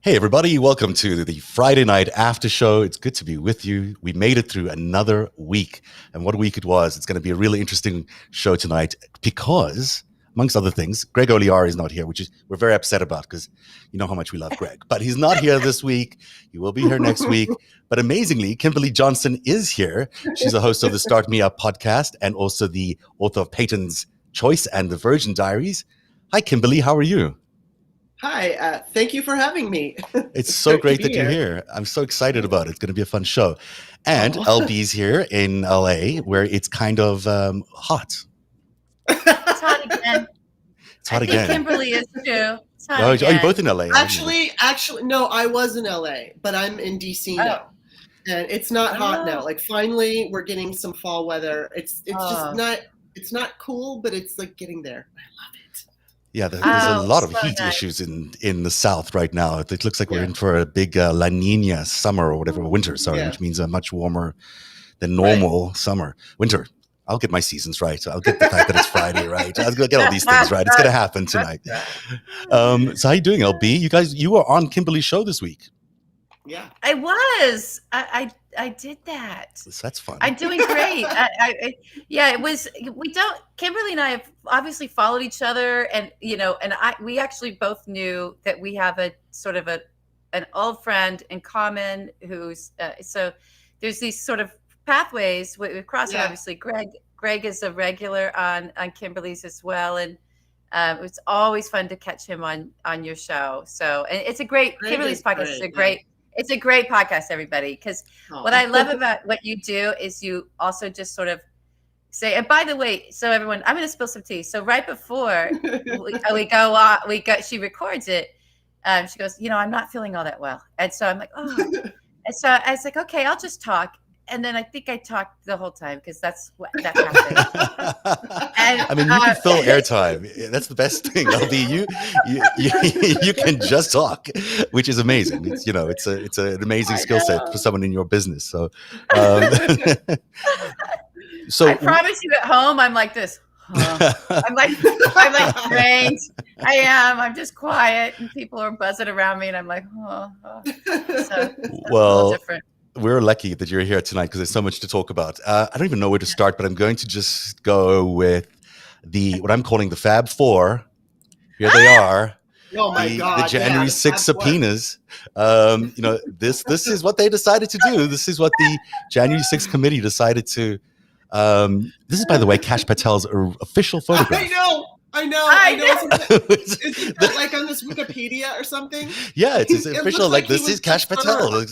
Hey, everybody, welcome to the Friday night after show. It's good to be with you. We made it through another week. And what a week it was. It's going to be a really interesting show tonight because, amongst other things, Greg Oliar is not here, which is we're very upset about because you know how much we love Greg. But he's not here this week. He will be here next week. But amazingly, Kimberly Johnson is here. She's a host of the Start Me Up podcast and also the author of Peyton's Choice and the Virgin Diaries. Hi, Kimberly. How are you? Hi, thank you for having me. It's so great that you're here. I'm so excited about it. It's going to be a fun show. And LB's here in LA where it's kind of hot. It's hot again. It's hot I again. think Kimberly is too. It's hot Oh, again. you're both in LA. Actually, no, I was in LA, but I'm in DC now. And it's not hot now. Like finally we're getting some fall weather. It's just not cool, but it's like getting there. I love it. Yeah, there's a lot of heat issues in the South right now. It looks like we're in for a big La Nina summer or whatever, winter, which means a much warmer than normal summer. Winter. I'll get my seasons right. I'll get the fact that it's Friday right. I'll get all these things right. It's going to happen tonight. So how you doing, LB? You were on Kimberly's show this week. Yeah, I was. I did that. So that's fun. I'm doing great. It was. Kimberly and I have obviously followed each other, and we actually both knew that we have a sort of an old friend in common who's so there's these sort of pathways we cross. Yeah. Obviously, Greg is a regular on Kimberly's as well, and it's always fun to catch him on your show. So, and it's a great Kimberly's podcast. It's a great. It's a great podcast, everybody, because what I love about what you do is you also just sort of say, and by the way, so everyone, I'm going to spill some tea. So right before she records it, she goes, I'm not feeling all that well. And so I'm like, oh. And so I was like, okay, I'll just talk. And then I think I talked the whole time because that happened. And, I mean, you can fill airtime. That's the best thing. LB, you can just talk, which is amazing. It's an amazing skill set for someone in your business. So, so I promise you, at home, I'm like this. I'm like trained. I am. I'm just quiet, and people are buzzing around me, and I'm like, So well. Different. We're lucky that you're here tonight because there's so much to talk about. I don't even know where to start, but I'm going to just go with what I'm calling the Fab Four. Here they are. Oh my God! The January 6th subpoenas. This is what they decided to do. This is what the January 6th committee decided to. This is, by the way, Kash Patel's official photograph. I know. Is it like on this Wikipedia or something? Yeah, it's official. Like this is Kash Patel.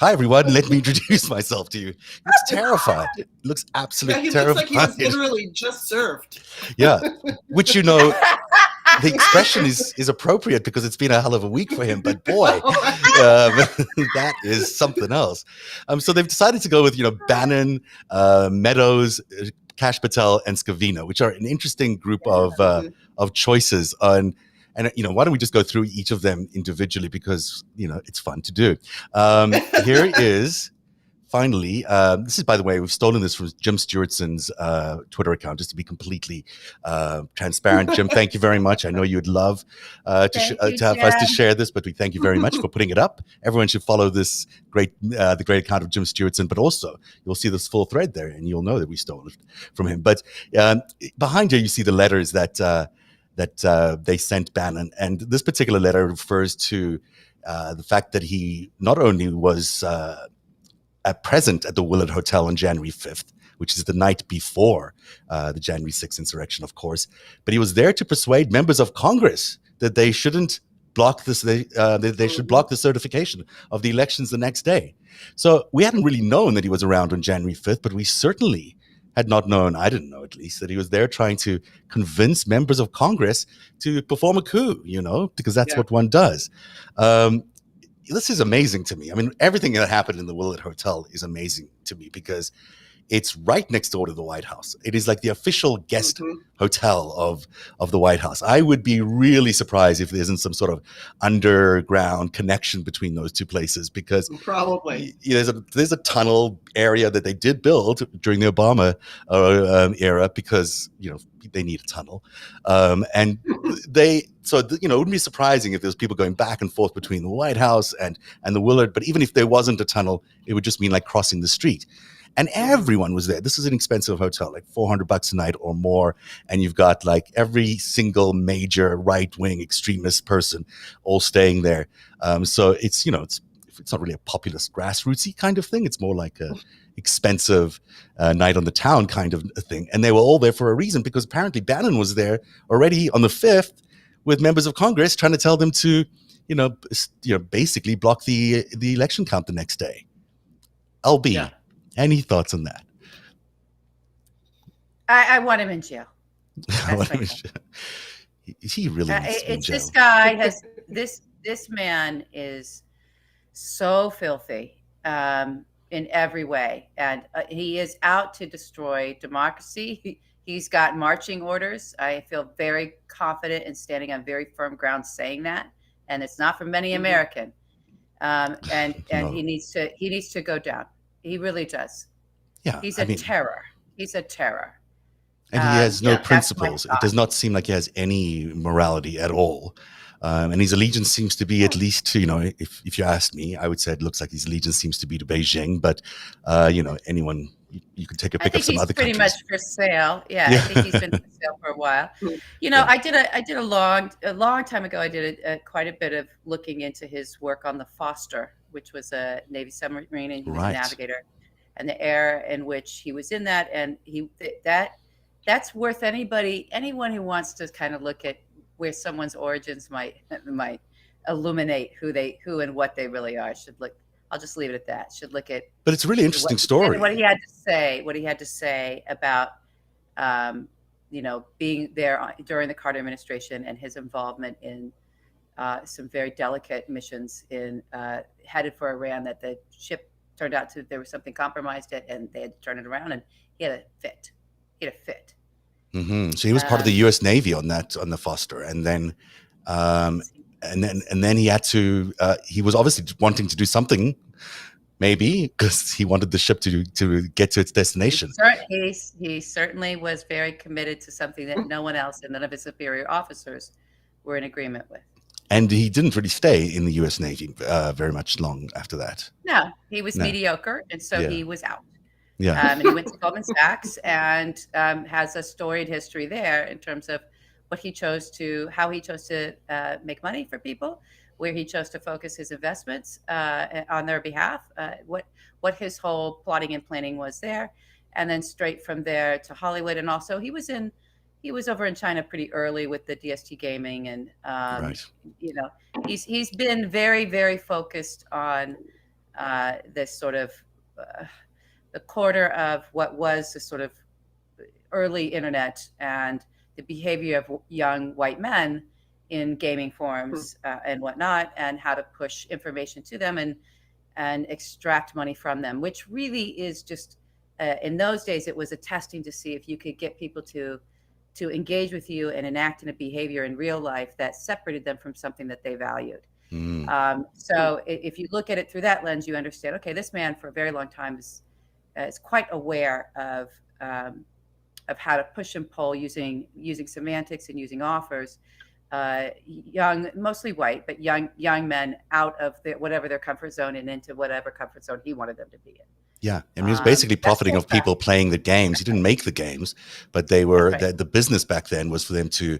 Hi, everyone. Let me introduce myself to you. He looks terrified. It looks absolutely terrifying. Looks like he was literally just served. Yeah, which the expression is appropriate because it's been a hell of a week for him. But boy, that is something else. So they've decided to go with Bannon, Meadows, Kash Patel, and Scavino, which are an interesting group of choices. And why don't we just go through each of them individually because it's fun to do. Here is finally. This is, by the way, we've stolen this from Jim Stewartson's Twitter account, just to be completely transparent. Jim, thank you very much. I know you'd love to have us to share this, but we thank you very much for putting it up. Everyone should follow this the great account of Jim Stewardson, but also you'll see this full thread there, and you'll know that we stole it from him. But behind here, you see the letters that they sent Bannon, and this particular letter refers to the fact that he not only was present at the Willard Hotel on January 5th, which is the night before the January 6th insurrection, of course, but he was there to persuade members of Congress that they shouldn't block this. They should block the certification of the elections the next day. So we hadn't really known that he was around on January 5th, but we certainly had not known, I didn't know at least, that he was there trying to convince members of Congress to perform a coup, because that's what one does. This is amazing to me. I mean, everything that happened in the Willard Hotel is amazing to me because it's right next door to the White House. It is like the official guest Mhm. hotel of the White House. I would be really surprised if there isn't some sort of underground connection between those two places, because Probably. there's a tunnel area that they did build during the Obama era, because they need a tunnel, and it wouldn't be surprising if there's people going back and forth between the White House and the Willard. But even if there wasn't a tunnel, it would just mean like crossing the street. And everyone was there. This is an expensive hotel, like $400 a night or more. And you've got like every single major right-wing extremist person all staying there. So it's not really a populist grassrootsy kind of thing. It's more like a expensive night on the town kind of a thing. And they were all there for a reason, because apparently Bannon was there already on the 5th with members of Congress trying to tell them to, basically block the election count the next day. LB. Yeah. Any thoughts on that? I want him in jail. He really needs to be in jail. This guy has this man is so filthy in every way, and he is out to destroy democracy. He's got marching orders. I feel very confident in standing on very firm ground saying that, and it's not from any American. And no. he needs to go down. He really does. Yeah, he's a terror. He's a terror. And he has no principles. It does not seem like he has any morality at all. And his allegiance seems to be, at least to, if you asked me, I would say it looks like his allegiance seems to be to Beijing. But, anyone, you could take a pick of some other countries. Pretty much for sale. Yeah, I think he's been for sale for a while. I did a long time ago. I did quite a bit of looking into his work on the Foster, which was a Navy submarine, and he was a navigator, and the era in which he was in that, and that's worth anyone who wants to kind of look at where someone's origins might illuminate who and what they really are. Should look. I'll just leave it at that. Should look at. But it's a really interesting story. What he had to say about being there during the Carter administration and his involvement in some very delicate missions headed for Iran, that the ship turned out there was something compromised it, and they had to turn it around, and he had a fit. Mm-hmm. So he was part of the U.S. Navy on the Foster, and then he had to. He was obviously wanting to do something, maybe because he wanted the ship to get to its destination. He certainly was very committed to something that no one else and none of his superior officers were in agreement with. And he didn't really stay in the U.S. Navy very much long after that. No, he was mediocre, and so he was out. Yeah, and he went to Goldman Sachs and has a storied history there in terms of how he chose to make money for people, where he chose to focus his investments on their behalf, what his whole plotting and planning was there, and then straight from there to Hollywood. And also he was over in China pretty early with the DST gaming, and he's been very, very focused on this sort of the quarter of what was the sort of early internet and the behavior of young white men in gaming forums and whatnot, and how to push information to them and extract money from them, which really is just in those days it was a testing to see if you could get people to engage with you and enact in a behavior in real life that separated them from something that they valued. So if you look at it through that lens, you understand, okay, this man for a very long time is quite aware of how to push and pull using semantics and using offers, young, mostly white, but young men out of whatever their comfort zone and into whatever comfort zone he wanted them to be in. Yeah, I mean, he was basically profiting off people playing the games. He didn't make the games, but they were the business back then was for them to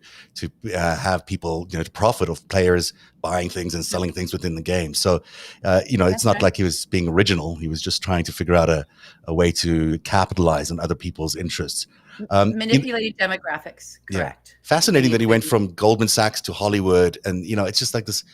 have people, to profit of players buying things and selling things within the game. So, it's not like he was being original. He was just trying to figure out a way to capitalize on other people's interests. Manipulating demographics, correct. Yeah. Fascinating that he went from Goldman Sachs to Hollywood, and it's just like this.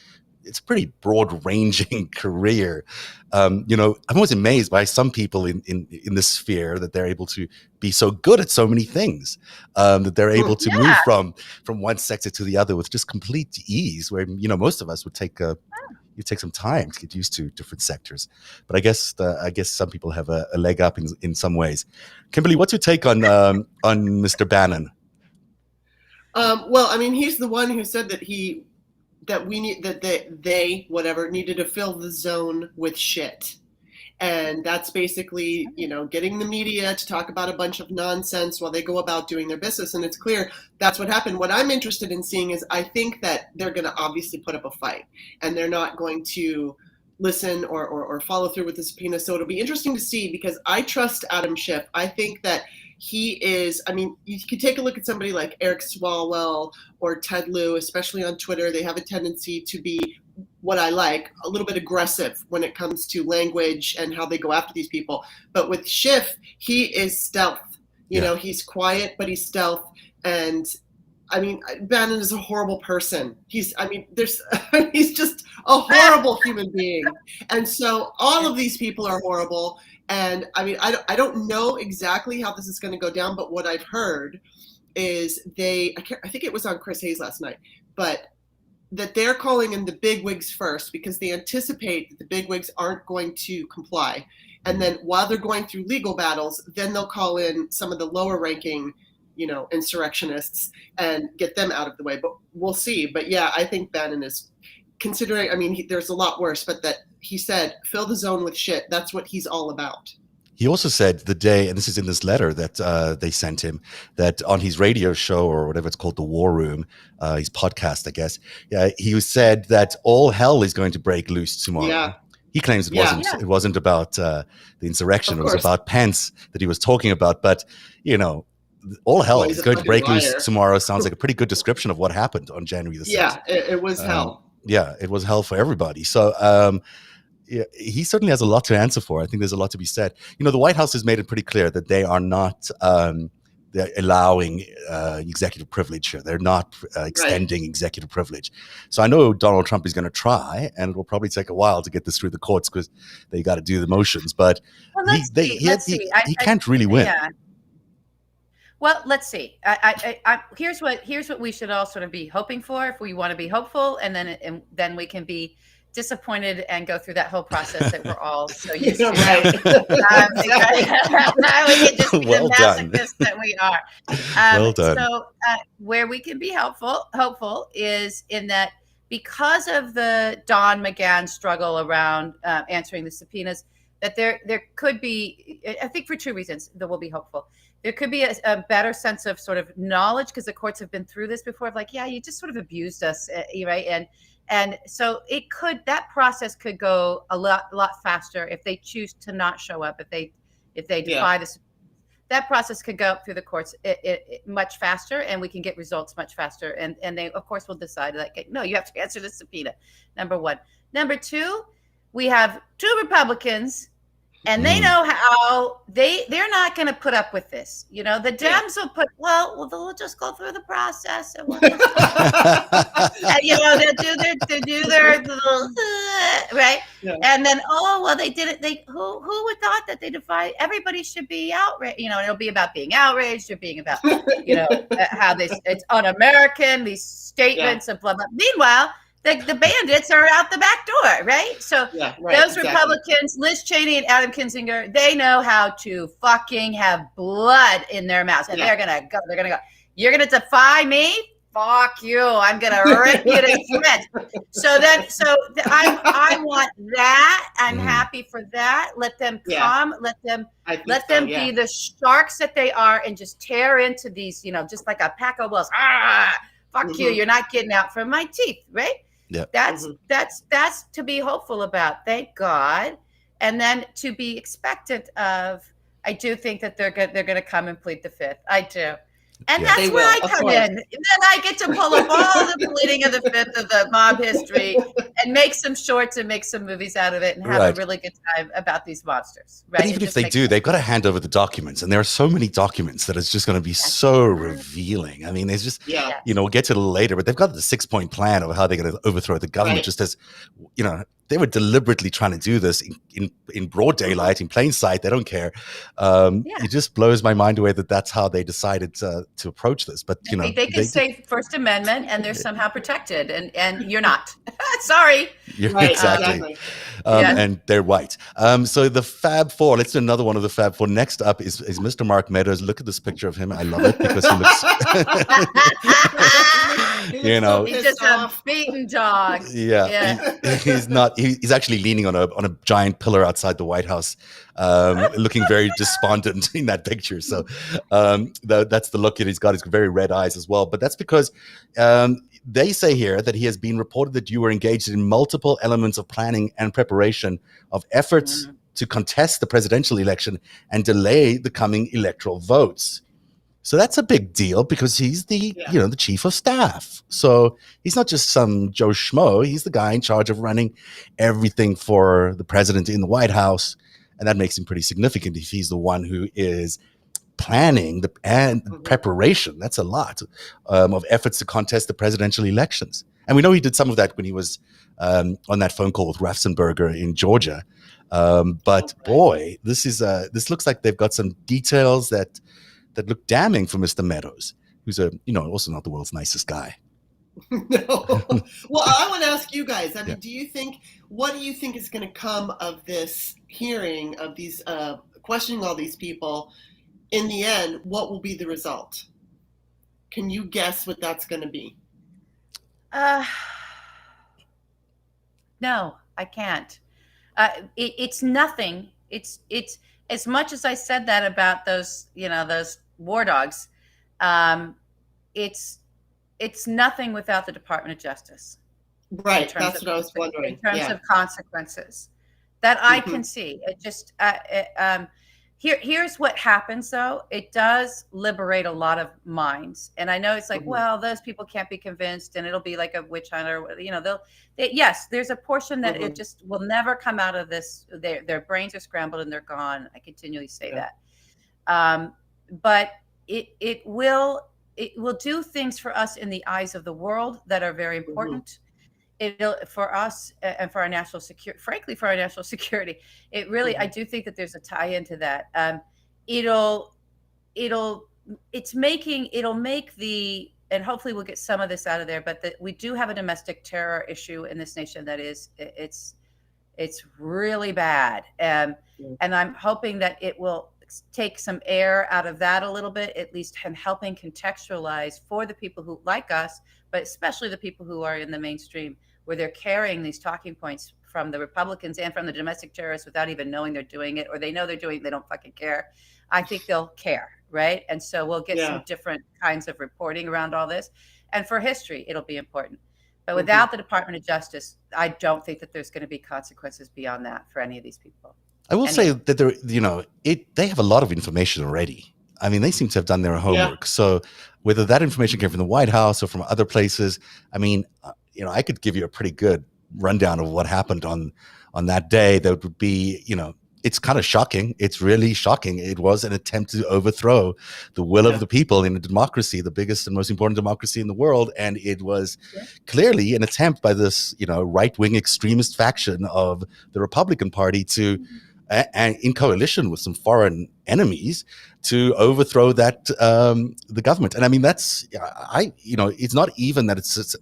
It's a pretty broad-ranging career. I'm always amazed by some people in this sphere that they're able to be so good at so many things, that they're able to move from one sector to the other with just complete ease, where most of us would take you take some time to get used to different sectors. But I guess some people have a leg up in some ways. Kimberly, what's your take on Mr. Bannon? Well, I mean, he's the one who said that they needed to fill the zone with shit. And that's basically, getting the media to talk about a bunch of nonsense while they go about doing their business. And it's clear that's what happened. What I'm interested in seeing is I think that they're going to obviously put up a fight, and they're not going to listen or follow through with the subpoena. So it'll be interesting to see, because I trust Adam Schiff. I think that he is, I mean, you could take a look at somebody like Eric Swalwell or Ted Lieu, especially on Twitter. They have a tendency to be, what I like, a little bit aggressive when it comes to language and how they go after these people. But with Schiff, he is stealth. He's quiet, but he's stealth. And I mean, Bannon is a horrible person. He's just a horrible human being. And so all of these people are horrible. And I mean, I don't know exactly how this is going to go down, but what I've heard is I think it was on Chris Hayes last night, but that they're calling in the bigwigs first, because they anticipate that the bigwigs aren't going to comply. And then while they're going through legal battles, then they'll call in some of the lower ranking, insurrectionists and get them out of the way. But we'll see. But yeah, I think Bannon is considering, I mean, there's a lot worse, but that he said, fill the zone with shit. That's what he's all about. He also said the day, and this is in this letter that they sent him, that on his radio show, or whatever it's called, the War Room, his podcast, I guess, he said that all hell is going to break loose tomorrow. Yeah. He claims it wasn't about the insurrection. It was about Pence that he was talking about. But, all hell is going to break loose tomorrow sounds like a pretty good description of what happened on January the 6th. Yeah, it was hell. Yeah, it was hell for everybody. So, he certainly has a lot to answer for. I think there's a lot to be said. The White House has made it pretty clear that they are not they're allowing executive privilege here. They're not extending executive privilege. So I know Donald Trump is going to try, and it will probably take a while to get this through the courts because they got to do the motions. But he can't really win. Yeah. Well, let's see. Here's what we should all sort of be hoping for if we want to be hopeful, and then we can be disappointed and go through that whole process that we're all so used to. Right. We can just be the masochists that we are. Well done. So where we can be hopeful is in that, because of the Don McGahn struggle around answering the subpoenas, that there could be, I think for two reasons that we'll be hopeful. There could be a better sense of sort of knowledge, because the courts have been through this before, of like, yeah, you just sort of abused us, right? And so that process could go a lot faster if they choose to not show up, if they defy this. That process could go through the courts much faster, and we can get results much faster. And they, of course, will decide, like, no, you have to answer the subpoena, number one. Number two, we have two Republicans, and they know how they're not going to put up with this. The Dems will put, well, they'll just go through the process, and we'll just, they'll do their little, right? Yeah. And then, they did it. Who would thought that they defied? Everybody should be outraged. It'll be about being outraged, or being about, how it's un-American, these statements of blah, blah. Meanwhile, the bandits are out the back door, right? So those Republicans, Liz Cheney and Adam Kinzinger, they know how to fucking have blood in their mouths, and they're gonna go. They're gonna go. You're gonna defy me? Fuck you! I'm gonna rip you to shreds. I want that. I'm happy for that. Let them come. Let them be the sharks that they are, and just tear into these. Just like a pack of wolves. Fuck you! You're not getting out from my teeth, right? Yeah, that's to be hopeful about. Thank God. And then to be expectant of, I do think that they're going to come and plead the fifth. I do. And that's where I come in. And then I get to pull up all the pleading of the fifth of the mob history and make some shorts and make some movies out of it and have a really good time about these monsters. Right? But even if they do, they've got to hand over the documents. And there are so many documents that it's just going to be so revealing. I mean, it's just, we'll get to it a little later, but they've got the 6-point plan of how they're going to overthrow the government, just as, they were deliberately trying to do this in broad daylight, in plain sight. They don't care. It just blows my mind away that that's how they decided to approach this. But you know, they can say First Amendment and they're somehow protected, and you're not. Sorry. Right, exactly. And they're white. So the Fab Four. Let's do another one of the Fab Four. Next up is Mr. Mark Meadows. Look at this picture of him. I love it because he looks. You know, he's just a beaten dog. He's not. He's actually leaning on a giant pillar outside the White House, looking very despondent in that picture. So that's the look that he's got. He's got very red eyes as well. But that's because they say here that he has been reported that you were engaged in multiple elements of planning and preparation of efforts to contest the presidential election and delay the coming electoral votes. So that's a big deal because he's the the chief of staff. So he's not just some Joe Schmo. He's the guy in charge of running everything for the president in the White House, and that makes him pretty significant if he's the one who is planning and preparation. That's a lot of efforts to contest the presidential elections. And we know he did some of that when he was on that phone call with Raffensperger in Georgia. But boy, this looks like they've got some details that look damning for Mr. Meadows, who's also not the world's nicest guy. No. Well, I want to ask you guys. I mean, what do you think is going to come of this hearing, of these questioning all these people? In the end, what will be the result? Can you guess what that's going to be? No, I can't. It's nothing. It's as much as I said that about those war dogs. It's nothing without the Department of Justice. Right. That's what I was wondering. In terms of consequences that I can see. It just here's what happens though. It does liberate a lot of minds. And I know it's like, well, those people can't be convinced and it'll be like a witch hunt or, yes, there's a portion that it just will never come out of this. Their brains are scrambled and they're gone. I continually say that. But it will do things for us in the eyes of the world that are very important. It'll, for us and for our national security, frankly, for our national security, it really, I do think that there's a tie into that. It'll make and hopefully we'll get some of this out of there, but we do have a domestic terror issue in this nation that it's really bad. And I'm hoping that it will take some air out of that a little bit, at least helping contextualize for the people who like us, but especially the people who are in the mainstream, where they're carrying these talking points from the Republicans and from the domestic terrorists without even knowing they're doing it, or they know they're doing it, they don't fucking care. I think they'll care, right? And so we'll get some different kinds of reporting around all this. And for history, it'll be important. But without the Department of Justice, I don't think that there's going to be consequences beyond that for any of these people. I will say that they have a lot of information already. I mean, they seem to have done their homework. Yeah. So whether that information came from the White House or from other places, I mean, I could give you a pretty good rundown of what happened on that day. That would be, it's kind of shocking. It's really shocking. It was an attempt to overthrow the will of the people in a democracy, the biggest and most important democracy in the world. And it was clearly an attempt by this, right-wing extremist faction of the Republican Party to, and in coalition with some foreign enemies, to overthrow that the government. And I mean, that's it's not even that it's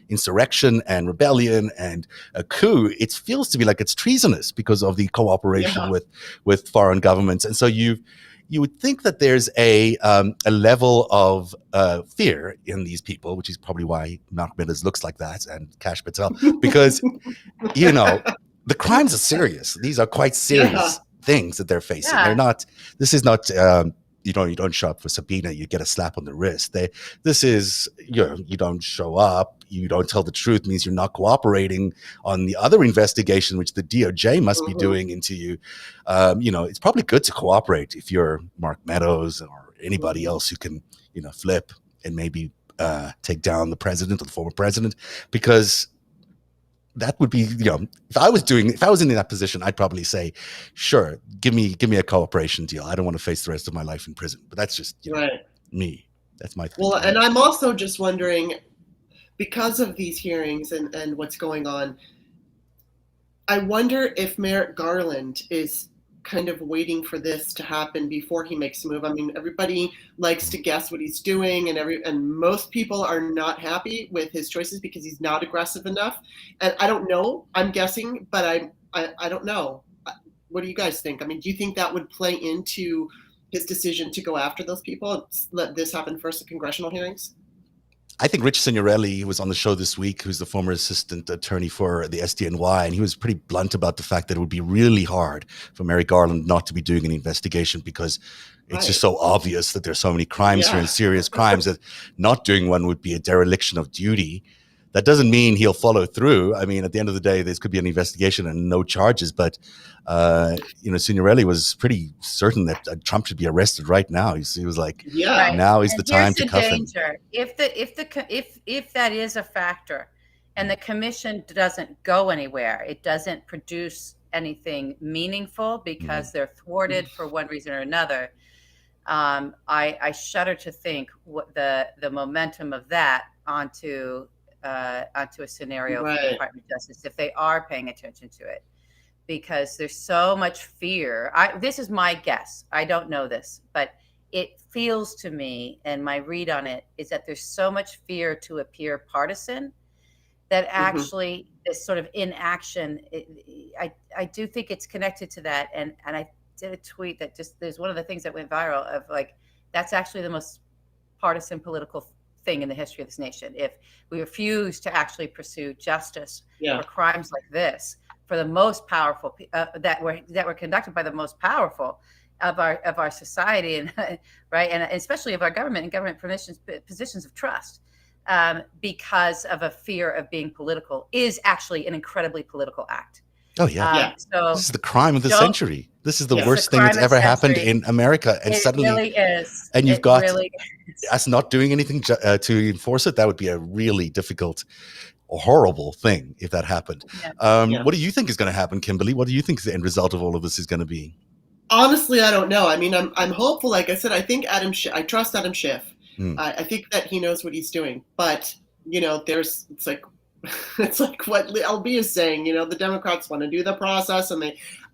insurrection and rebellion and a coup. It feels to me like it's treasonous because of the cooperation with foreign governments. And so you would think that there's a level of fear in these people, which is probably why Mark Meadows looks like that, and Kash Patel, because the crimes are serious. These are quite serious things that they're facing. They're not. This is not. You don't show up for subpoena, you get a slap on the wrist. This is you don't show up, you don't tell the truth, means you're not cooperating on the other investigation, which the DOJ must be doing into you. It's probably good to cooperate if you're Mark Meadows or anybody else who can flip and maybe take down the president or the former president, because that would be, if I was in that position, I'd probably say, sure, give me a cooperation deal. I don't want to face the rest of my life in prison. But that's just me. That's my thing. Well, and I'm also just wondering, because of these hearings and what's going on, I wonder if Merrick Garland is kind of waiting for this to happen before he makes a move. I mean, everybody likes to guess what he's doing, and most people are not happy with his choices because he's not aggressive enough. And I don't know. I'm guessing, but I don't know. What do you guys think? I mean, do you think that would play into his decision to go after those people and let this happen first at congressional hearings? I think Rich Signorelli, who was on the show this week, who's the former assistant attorney for the SDNY, and he was pretty blunt about the fact that it would be really hard for Merrick Garland not to be doing an investigation because it's just so obvious that there's so many crimes here and serious crimes that not doing one would be a dereliction of duty. That doesn't mean he'll follow through. I mean, at the end of the day, this could be an investigation and no charges. But, Signorelli was pretty certain that Trump should be arrested right now. He was like, now is the time to cuff him. If that is a factor and the commission doesn't go anywhere, it doesn't produce anything meaningful because they're thwarted for one reason or another. I shudder to think what the momentum of that onto a scenario for the Department of Justice if they are paying attention to it, because there's so much fear. This is my guess. I don't know this, but it feels to me, and my read on it is that there's so much fear to appear partisan that actually this sort of inaction. I do think it's connected to that, and I did a tweet that there's one of the things that went viral of like that's actually the most partisan political thing in the history of this nation. If we refuse to actually pursue justice for crimes like this, for the most powerful that were conducted by the most powerful of our society, and right, and especially of our government and government positions of trust, because of a fear of being political, is actually an incredibly political act. Oh yeah. So this is the crime of the century. This is the worst thing that's ever happened in America, and suddenly, really is. And you've got us not doing anything to enforce it. That would be a really difficult, horrible thing if that happened. What do you think is going to happen, Kimberly? What do you think the end result of all of this is going to be? Honestly, I don't know. I mean, I'm hopeful. Like I said, I think I trust Adam Schiff. I think that he knows what he's doing. But it's like what LB is saying. The Democrats want to do the process, and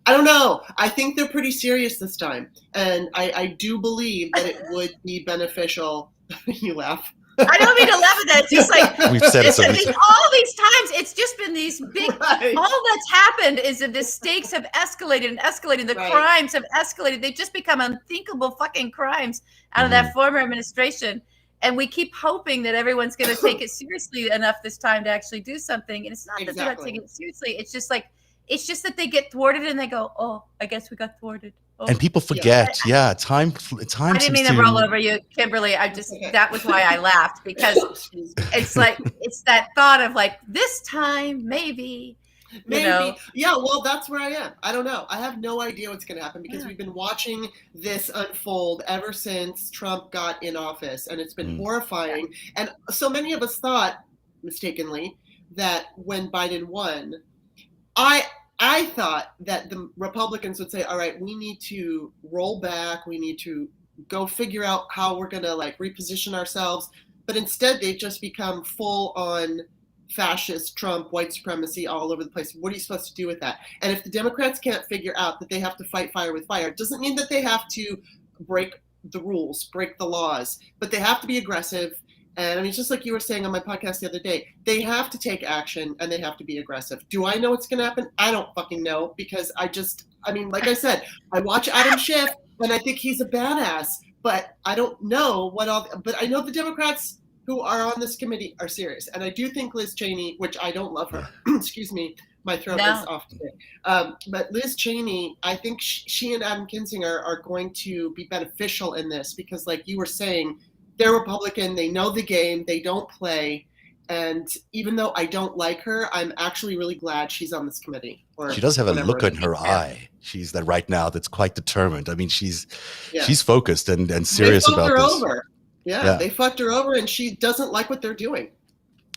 I don't know. I think they're pretty serious this time, and I do believe that it would be beneficial. You laugh. I don't mean to laugh at that. It's just like we've said it so many times. All these times, it's just been these big. All that's happened is that the stakes have escalated and escalated. The crimes have escalated. They've just become unthinkable fucking crimes out of that former administration. And we keep hoping that everyone's going to take it seriously enough this time to actually do something. And it's not that they're not taking it seriously. It's just that they get thwarted and they go, "Oh, I guess we got thwarted." Oh. And people forget. Time. I didn't mean to roll over you, Kimberly. That was why I laughed, because it's like it's that thought of like this time maybe. Yeah, well, that's where I am. I don't know. I have no idea what's going to happen because we've been watching this unfold ever since Trump got in office, and it's been horrifying. And so many of us thought, mistakenly, that when Biden won, I thought that the Republicans would say, all right, we need to roll back. We need to go figure out how we're going to reposition ourselves. But instead, they've just become full on fascist Trump, white supremacy all over the place. What are you supposed to do with that? And if the Democrats can't figure out that they have to fight fire with fire, it doesn't mean that they have to break the rules, break the laws, but they have to be aggressive. And I mean, just like you were saying on my podcast the other day, they have to take action and they have to be aggressive. Do I know what's going to happen? I don't fucking know, because like I said, I watch Adam Schiff and I think he's a badass, but I don't know but I know the Democrats who are on this committee are serious. And I do think Liz Cheney, which I don't love her, excuse me, my throat is off today. But Liz Cheney, I think she and Adam Kinzinger are going to be beneficial in this because, like you were saying, they're Republican, they know the game, they don't play. And even though I don't like her, I'm actually really glad she's on this committee. She does have a look in her eye. She's that right now that's quite determined. I mean, she's focused and serious about this. Yeah, they fucked her over, and she doesn't like what they're doing.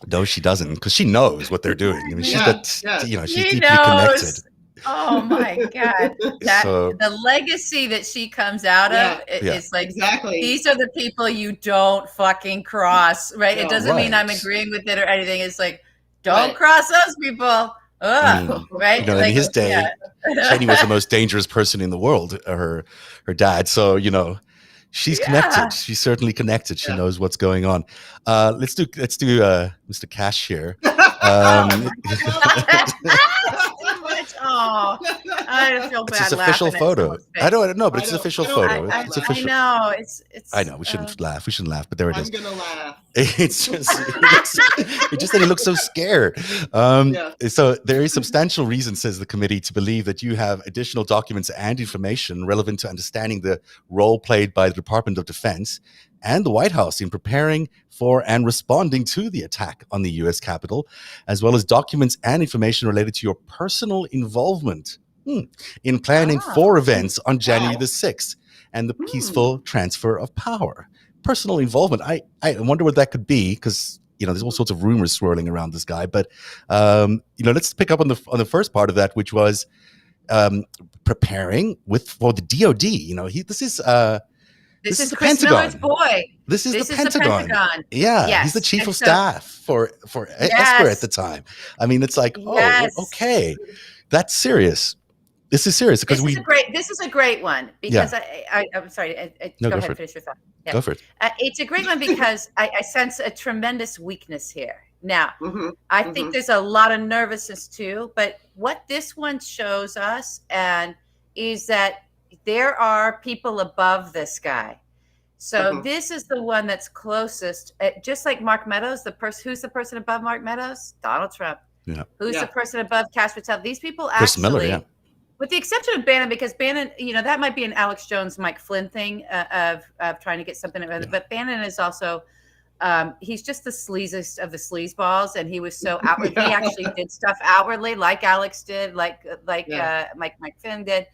No, she doesn't, because she knows what they're doing. I mean, she's deeply connected. Oh my God! The legacy that she comes out of is like, exactly. These are the people you don't fucking cross, right? It doesn't mean I'm agreeing with it or anything. It's like, don't cross those people. I mean, right. you know, in his day, Cheney was the most dangerous person in the world. Her dad. So you know, she's connected. She's certainly connected. She knows what's going on. Let's do Mr. Cash here. Oh my God. Too much. Oh, I feel It's bad his official laughing at photo. someone's face. I don't know, but it's his official photo. I, It's I official. know it's. I know we shouldn't laugh. We shouldn't laugh, but there it is. I'm gonna laugh. It's just it just that he looks so scared. So there is substantial reason, says the committee, to believe that you have additional documents and information relevant to understanding the role played by the Department of Defense and the White House in preparing for and responding to the attack on the U.S. Capitol, as well as documents and information related to your personal involvement in planning for events on January the 6th and the peaceful transfer of power. Personal involvement. I wonder what that could be, because you know there's all sorts of rumors swirling around this guy. But you know, let's pick up on the first part of that, which was preparing for the DoD. You know, this is the Chris Pentagon. Miller's boy. This is the Pentagon. Yeah, yes. He's the chief of staff for Esper at the time. I mean, it's like, oh, okay, that's serious. This is serious because this is a great one because I'm sorry. No, go ahead and finish your thought. Yeah. Go for it. It's a great one because I sense a tremendous weakness here. Now, I think there's a lot of nervousness too, but what this one shows us is that there are people above this guy. So this is the one that's closest, just like Mark Meadows, who's the person above Mark Meadows? Donald Trump. Yeah. Who's the person above Cash Patel? These people Chris actually, Miller, with the exception of Bannon, because Bannon, you know, that might be an Alex Jones, Mike Flynn thing of trying to get something. But Bannon is also, he's just the sleaziest of the sleazeballs, and he was so outward. He actually did stuff outwardly, like Alex did, like Mike Flynn did.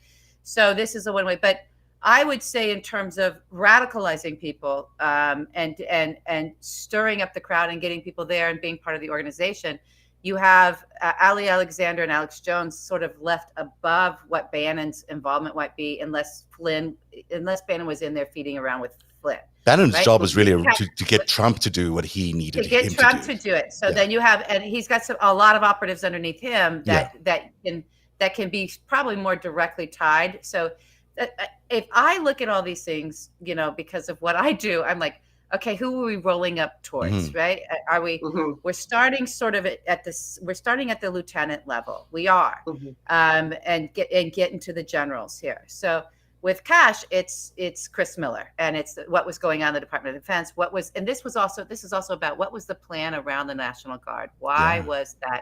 So this is a one way. But I would say in terms of radicalizing people and stirring up the crowd and getting people there and being part of the organization, you have Ali Alexander and Alex Jones sort of left above what Bannon's involvement might be, unless Bannon was in there feeding around with Flynn. Bannon's job was really to get Trump to do what he needed to get Trump to do it. So then you have, and he's got a lot of operatives underneath him that can be probably more directly tied. So if I look at all these things, you know, because of what I do, I'm like, okay, who are we rolling up towards, right? Are we? We're starting sort of we're starting at the lieutenant level. We are, and get into the generals here. So with Cash, it's Chris Miller, and it's what was going on in the Department of Defense. This is also about what was the plan around the National Guard? Why was that?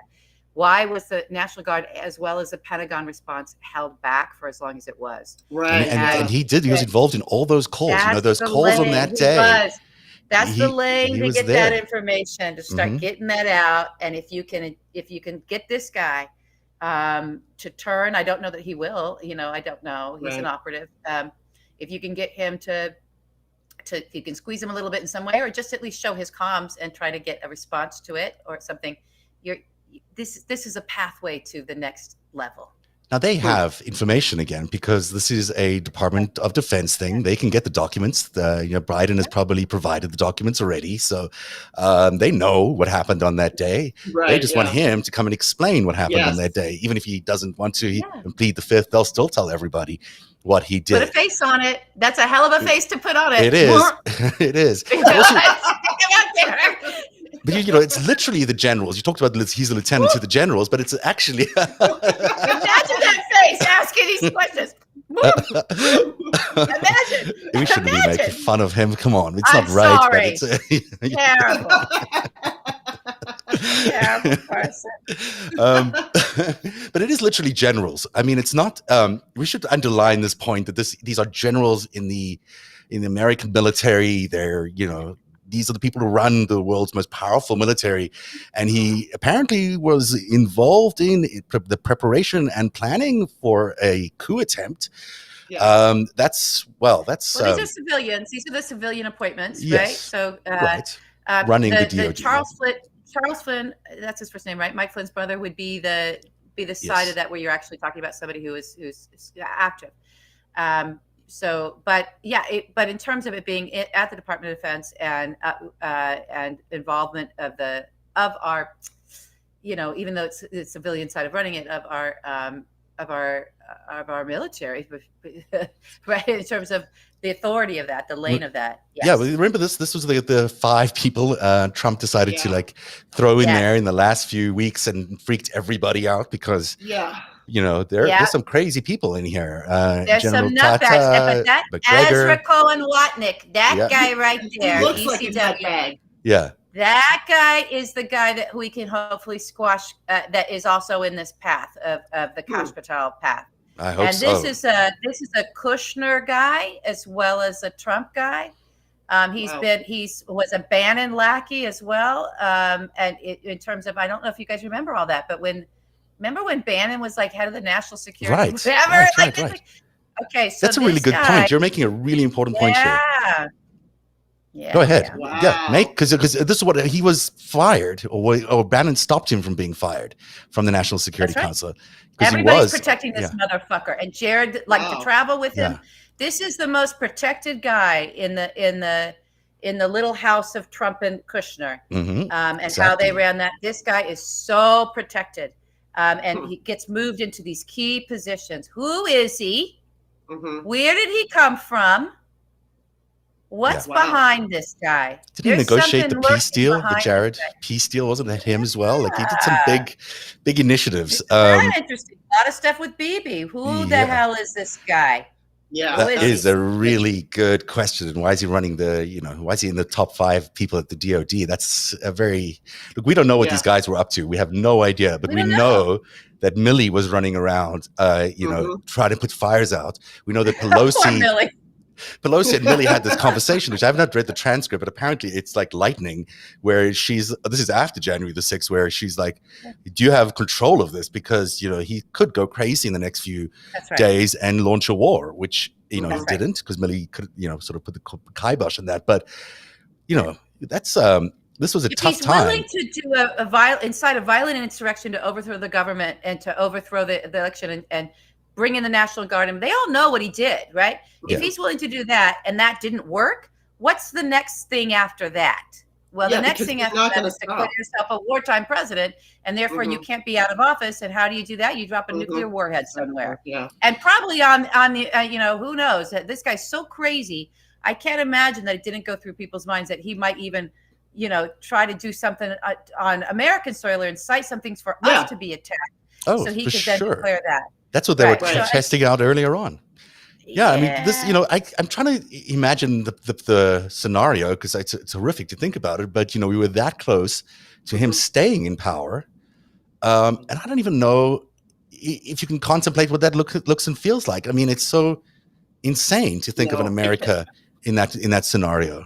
Why was the National Guard, as well as the Pentagon response, held back for as long as it was? Right. And he was involved in all those calls. You know, those calls on that day. That's the lane to get that information, to start getting that out. And if you can get this guy to turn, I don't know that he will. You know, I don't know. He's an operative. If you can get him if you can squeeze him a little bit in some way, or just at least show his comms and try to get a response to it or something, this is a pathway to the next level. Now they have information again, because this is a Department of Defense thing. They can get the documents. You know, Biden has probably provided the documents already, so they know what happened on that day. They just want him to come and explain what happened on that day. Even if he doesn't want to plead the fifth, they'll still tell everybody what he did. Put a face on it. That's a hell of a face to put on it. It is. It is. But you know, it's literally the generals. You talked about he's a lieutenant to the generals, but it's actually imagine that face asking these questions. Imagine. We shouldn't be making fun of him. Come on, it's not right. Sorry. But it's terrible person. But it is literally generals. I mean, it's not. We should underline this point that these are generals in the American military. They're, you know, these are the people who run the world's most powerful military. And he apparently was involved in the preparation and planning for a coup attempt. Yeah. Well, these are civilians. These are the civilian appointments, yes, right? So running the DoD. Charles Flynn, that's his first name, right? Mike Flynn's brother would be the side of that where you're actually talking about somebody who's active. But in terms of it being at the Department of Defense and involvement of even though it's the civilian side of running it, of our military, right? In terms of the authority of that, the lane of that. Yes. Yeah, well, remember this was the 5 people Trump decided to like throw in there in the last few weeks and freaked everybody out because there's some crazy people in here. There's General some nutbags, but that McGregor, Ezra Cohen Watnick, that guy right there, he looks like a nutbag. Yeah. That guy is the guy that we can hopefully squash. That is also in this path of the Kashkatal path. I hope so. And this is a Kushner guy as well as a Trump guy. He was a Bannon lackey as well. And in terms of, I don't know if you guys remember all that, but remember when Bannon was like head of the national security? Right. Okay, so that's a really good point. You're making a really important point here. Yeah. Go ahead. Wow. Yeah, Nate, because this is what he was fired, or Bannon stopped him from being fired from the National Security Council. Everybody's protecting this motherfucker, and Jared liked to travel with him. This is the most protected guy in the little house of Trump and Kushner, and how they ran that. This guy is so protected, and he gets moved into these key positions. Who is he? Where did he come from? What's behind this guy? Did he negotiate the peace deal? The Jared peace deal, wasn't that him as well? Like he did some big initiatives. Very interesting. A lot of stuff with Bibi. Who the hell is this guy? Yeah, that is a really good question. And why is he running why is he in the top 5 people at the DOD? That's a very, look, we don't know what these guys were up to. We have no idea, but we know that Milley was running around, trying to put fires out. We know that Pelosi and Milley had this conversation, which I've not read the transcript, but apparently it's like lightning, where this is after January the 6th, where she's like, do you have control of this? Because, he could go crazy in the next few days and launch a war, which, he didn't, because Milley could, sort of put the kibosh on that. But, that's, this was a tough time. If he's willing to do incite a violent insurrection to overthrow the government and to overthrow the election and bring in the National Guard, and they all know what he did, right? Yeah. If he's willing to do that and that didn't work, what's the next thing after that? Well, the next thing after that is to declare yourself a wartime president, and therefore you can't be out of office. And how do you do that? You drop a nuclear warhead somewhere. Yeah. And probably on the, who knows? This guy's so crazy. I can't imagine that it didn't go through people's minds that he might even, try to do something on American soil or incite some things for us to be attacked. Oh, so he could then declare that. That's what they were testing out earlier on. Yeah, I mean, this, I'm trying to imagine the scenario, because it's horrific to think about it. But, we were that close to him staying in power. And I don't even know if you can contemplate what that looks and feels like. I mean, it's so insane to think of an America in that scenario.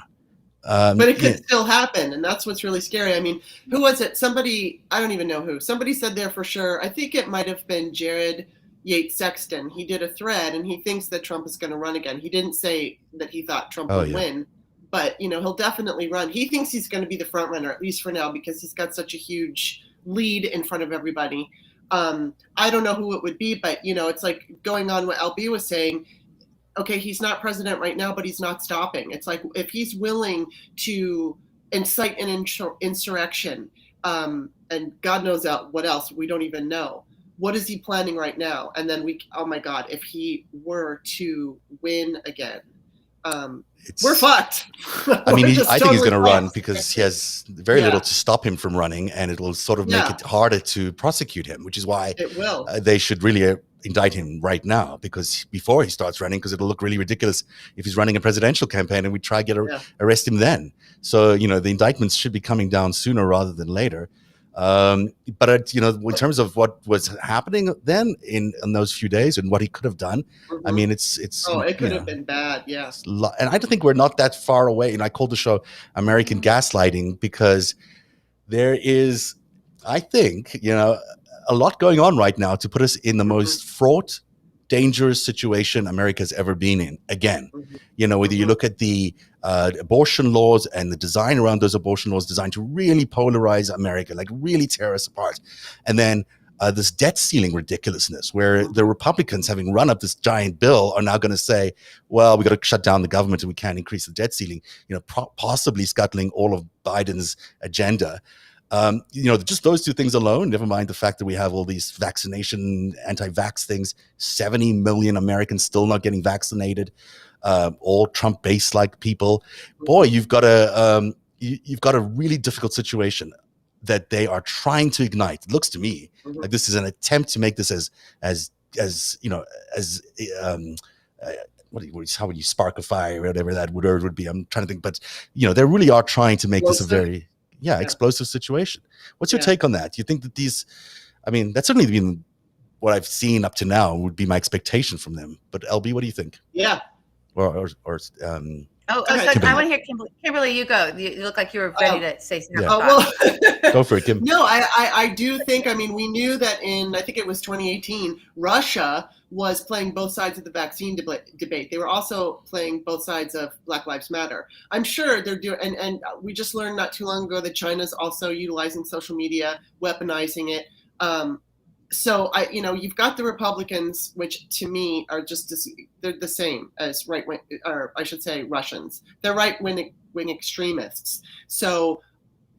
But it could still happen, and that's what's really scary. I mean, who was it? Somebody, I don't even know who. Somebody said there for sure. I think it might have been Jared Yates Sexton. He did a thread, and he thinks that Trump is going to run again. He didn't say that he thought Trump would win, but he'll definitely run. He thinks he's going to be the front runner, at least for now, because he's got such a huge lead in front of everybody. I don't know who it would be, but it's like going on what LB was saying. Okay, he's not president right now, but he's not stopping. It's like if he's willing to incite an insurrection, and God knows what else, we don't even know. What is he planning right now? And then oh my God, if he were to win again, we're fucked. I mean, I think he's going to run because he has very little to stop him from running, and it will sort of make it harder to prosecute him, which is why it will. They should really indict him right now, because before he starts running, because it'll look really ridiculous if he's running a presidential campaign and we try to arrest him then. So, the indictments should be coming down sooner rather than later. But in terms of what was happening then in those few days and what he could have done, I mean, it could have been bad. Yes. And I don't think we're not that far away. And I called the show American Gaslighting, because there is, I think, a lot going on right now to put us in the most fraught, dangerous situation America's ever been in again. Whether you look at the abortion laws and the design around those abortion laws designed to really polarize America, like really tear us apart. And then this debt ceiling ridiculousness, where the Republicans, having run up this giant bill, are now going to say, well, we got to shut down the government and we can't increase the debt ceiling, possibly scuttling all of Biden's agenda. Just those two things alone, never mind the fact that we have all these vaccination, anti-vax things, 70 million Americans still not getting vaccinated, all Trump base like people. Boy, you've got a really difficult situation that they are trying to ignite. It looks to me like this is an attempt to make this how would you spark a fire, or whatever that word would be. I'm trying to think, but they really are trying to make this a very explosive situation. What's your take on that? Do you think that that's certainly been what I've seen up to now, would be my expectation from them. But LB, what do you think? Yeah. I want to hear Kimberly. Kimberly, you go. You look like you were ready to say something. Go for it, Kim. No, I do think, we knew that I think it was 2018, Russia was playing both sides of the vaccine debate. They were also playing both sides of Black Lives Matter. I'm sure they're doing, and we just learned not too long ago that China's also utilizing social media, weaponizing it. So you've got the Republicans, which to me are they're the same as right wing, or I should say Russians. They're right wing extremists. So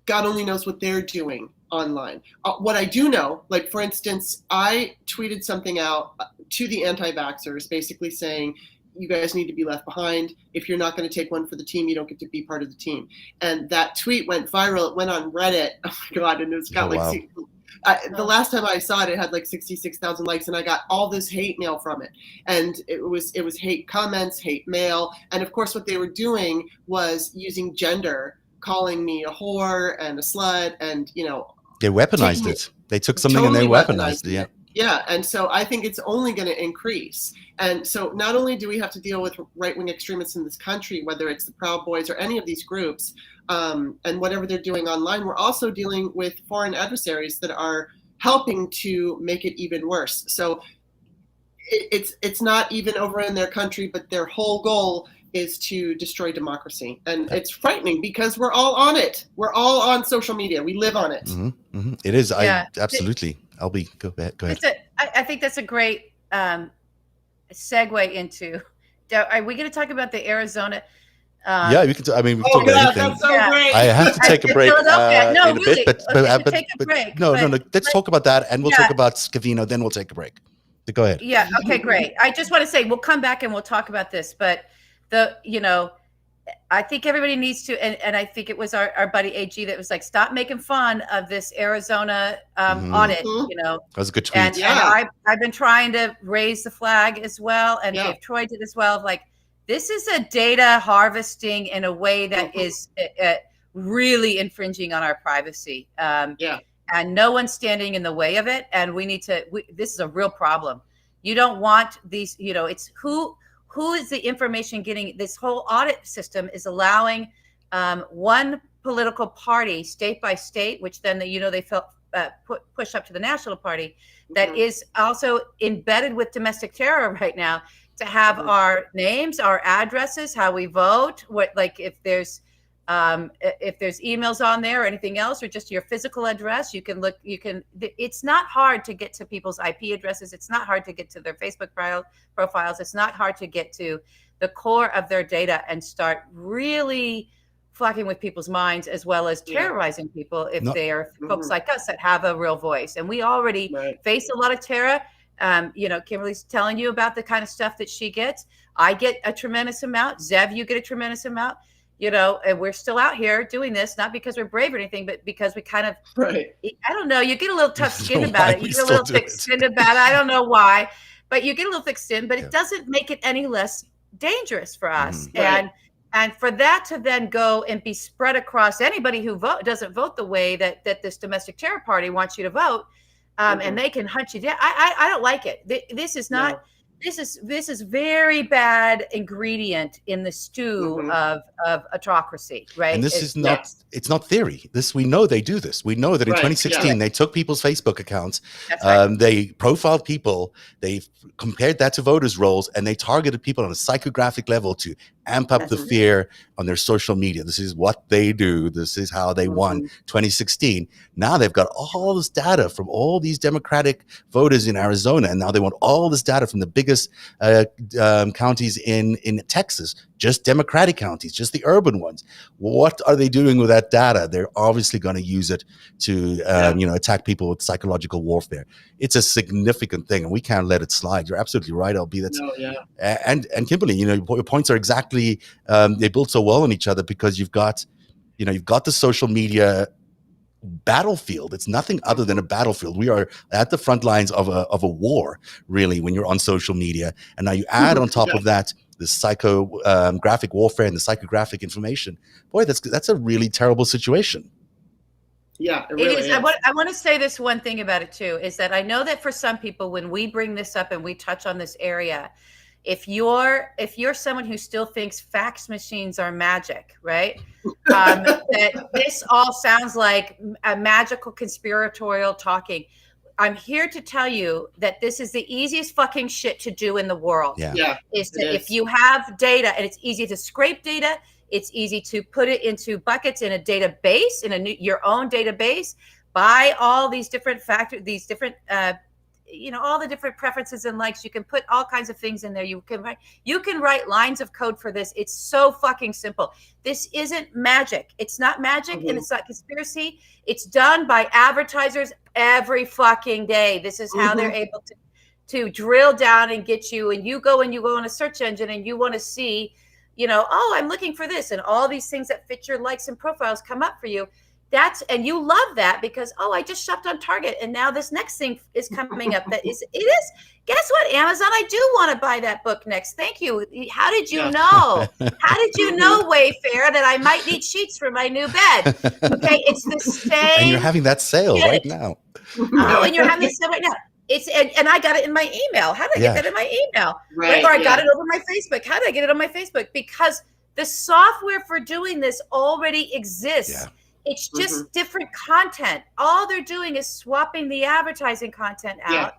God only knows what they're doing online. What I do know, like for instance, I tweeted something out to the anti-vaxxers, basically saying, you guys need to be left behind. If you're not going to take one for the team, you don't get to be part of the team. And that tweet went viral. It went on Reddit. Oh my God. And it's got the last time I saw it, it had like 66,000 likes, and I got all this hate mail from it. And it was hate comments, hate mail. And of course, what they were doing was using gender, calling me a whore and a slut, and they weaponized it. They took something totally and they weaponized it. Yeah. Yeah, and so I think it's only going to increase. And so not only do we have to deal with right-wing extremists in this country, whether it's the Proud Boys or any of these groups, and whatever they're doing online, we're also dealing with foreign adversaries that are helping to make it even worse. So it's not even over in their country, but their whole goal is to destroy democracy. And it's frightening because we're all on it. We're all on social media. We live on it. Mm-hmm, mm-hmm. It is. Yeah. Absolutely. Go ahead. I think that's a great segue into. Are we going to talk about the Arizona? Yeah, we can. We can talk about anything. That's so great. I have to take a break in a bit, but break. No. Let's talk about that, and we'll talk about Scavino. Then we'll take a break. Go ahead. Yeah. Okay. Great. I just want to say we'll come back and we'll talk about this, but I think everybody needs to, and I think it was our buddy AG that was like, stop making fun of this Arizona audit. That was a good tweet. And I've been trying to raise the flag as well, and Dave Troy did as well. Like, this is a data harvesting in a way that is really infringing on our privacy. And no one's standing in the way of it. And we need to. This is a real problem. You don't want these. It's who is the information getting? This whole audit system is allowing one political party, state by state, which then they felt push up to the national party, that is also embedded with domestic terror right now, to have our names, our addresses, how we vote, if there's emails on there or anything else, or just your physical address, it's not hard to get to people's IP addresses. It's not hard to get to their Facebook profiles. It's not hard to get to the core of their data and start really fucking with people's minds, as well as terrorizing people if they are folks like us that have a real voice. And we already face a lot of terror. Kimberly's telling you about the kind of stuff that she gets. I get a tremendous amount. Zev, you get a tremendous amount. And we're still out here doing this, not because we're brave or anything, but because we kind of, I don't know, you get a little tough skinned about it. You get a little thick skinned about it. I don't know why, but you get a little thick skinned, but it doesn't make it any less dangerous for us. And for that to then go and be spread across anybody who doesn't vote the way that this domestic terror party wants you to vote, and they can hunt you down. I don't like it. This is not. This is very bad ingredient in the stew of autocracy, right? And this is not. It's not theory. We know they do this. We know that in 2016 they took people's Facebook accounts, they profiled people, they compared that to voters' rolls, and they targeted people on a psychographic level to amp up the fear on their social media. This is what they do. This is how they won 2016. Now they've got all this data from all these Democratic voters in Arizona, and now they want all this data from the biggest biggest counties in Texas, just Democratic counties, just the urban ones. What are they doing with that data? They're obviously going to use it to attack people with psychological warfare. It's a significant thing, and we can't let it slide. You're absolutely right, LB. And Kimberly, your points are exactly they build so well on each other, because you've got the social media battlefield. It's nothing other than a battlefield. We are at the front lines of a war, really, when you're on social media. And now you add on top of that the psychographic warfare and the psychographic information. Boy, that's a really terrible situation. Yeah, it really is. I want to say this one thing about it too, is that I know that for some people, when we bring this up and we touch on this area, if you're someone who still thinks fax machines are magic, right? That this all sounds like a magical conspiratorial talking. I'm here to tell you that this is the easiest fucking shit to do in the world. Yeah. If you have data, and it's easy to scrape data, it's easy to put it into buckets in a database, your own database, buy all these different factors, these different all the different preferences and likes. You can put all kinds of things in there. You can write lines of code for this. It's so fucking simple. This isn't magic. It's not magic, and it's not conspiracy. It's done by advertisers every fucking day. This is how they're able to drill down and get you. And you go on a search engine and you want to see, I'm looking for this, and all these things that fit your likes and profiles come up for you. And you love that because, I just shopped on Target and now this next thing is coming up. Guess what, Amazon, I do want to buy that book next. Thank you. How did you know? How did you know, Wayfair, that I might need sheets for my new bed? Okay, it's the same. And you're having that sale right now. And you're having this sale right now. And I got it in my email. How did I get that in my email? Right. Or I got it over my Facebook. How did I get it on my Facebook? Because the software for doing this already exists. Yeah. It's just different content. All they're doing is swapping the advertising content out,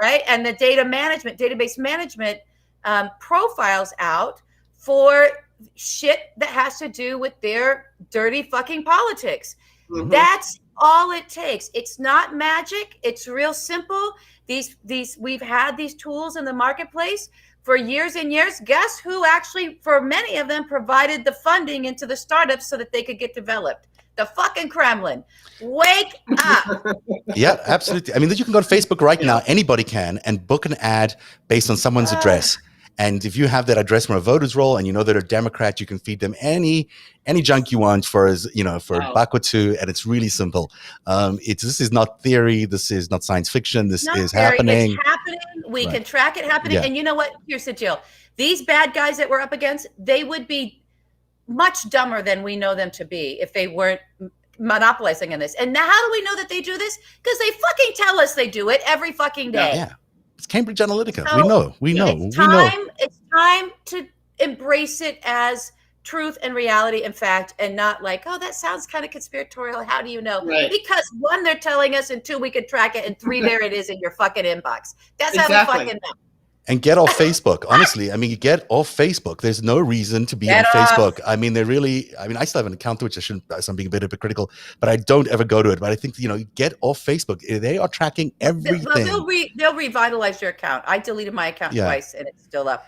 right? And the database management profiles out for shit that has to do with their dirty fucking politics. That's all it takes. It's not magic. It's real simple. We've had these tools in the marketplace for years and years. Guess who actually, for many of them, provided the funding into the startups so that they could get developed? The fucking Kremlin. Wake up. Yeah, absolutely. I mean, you can go to Facebook right now. Anybody can, and book an ad based on someone's address. And if you have that address from a voter's roll and you know they're a Democrat, you can feed them any junk you want for a buck or two, and it's really simple. This is not theory. This is not science fiction. This is happening. It's happening. We can track it happening. Yeah. And you know what? Here's the deal. These bad guys that we're up against, they would be much dumber than we know them to be if they weren't monopolizing in this. And now how do we know that they do this? Because they fucking tell us they do it every fucking day. Yeah. It's Cambridge Analytica. So we know. It's time to embrace it as truth and reality and fact, and not like, that sounds kind of conspiratorial. How do you know? Right. Because 1, they're telling us, and 2, we can track it, and 3, there it is in your fucking inbox. That's how we fucking know. And get off Facebook. Honestly, I mean, get off Facebook. There's no reason to be on Facebook. I mean, I still have an account to which I'm being a bit hypocritical, but I don't ever go to it. But I think, get off Facebook. They are tracking everything. They'll revitalize your account. I deleted my account twice and it's still up.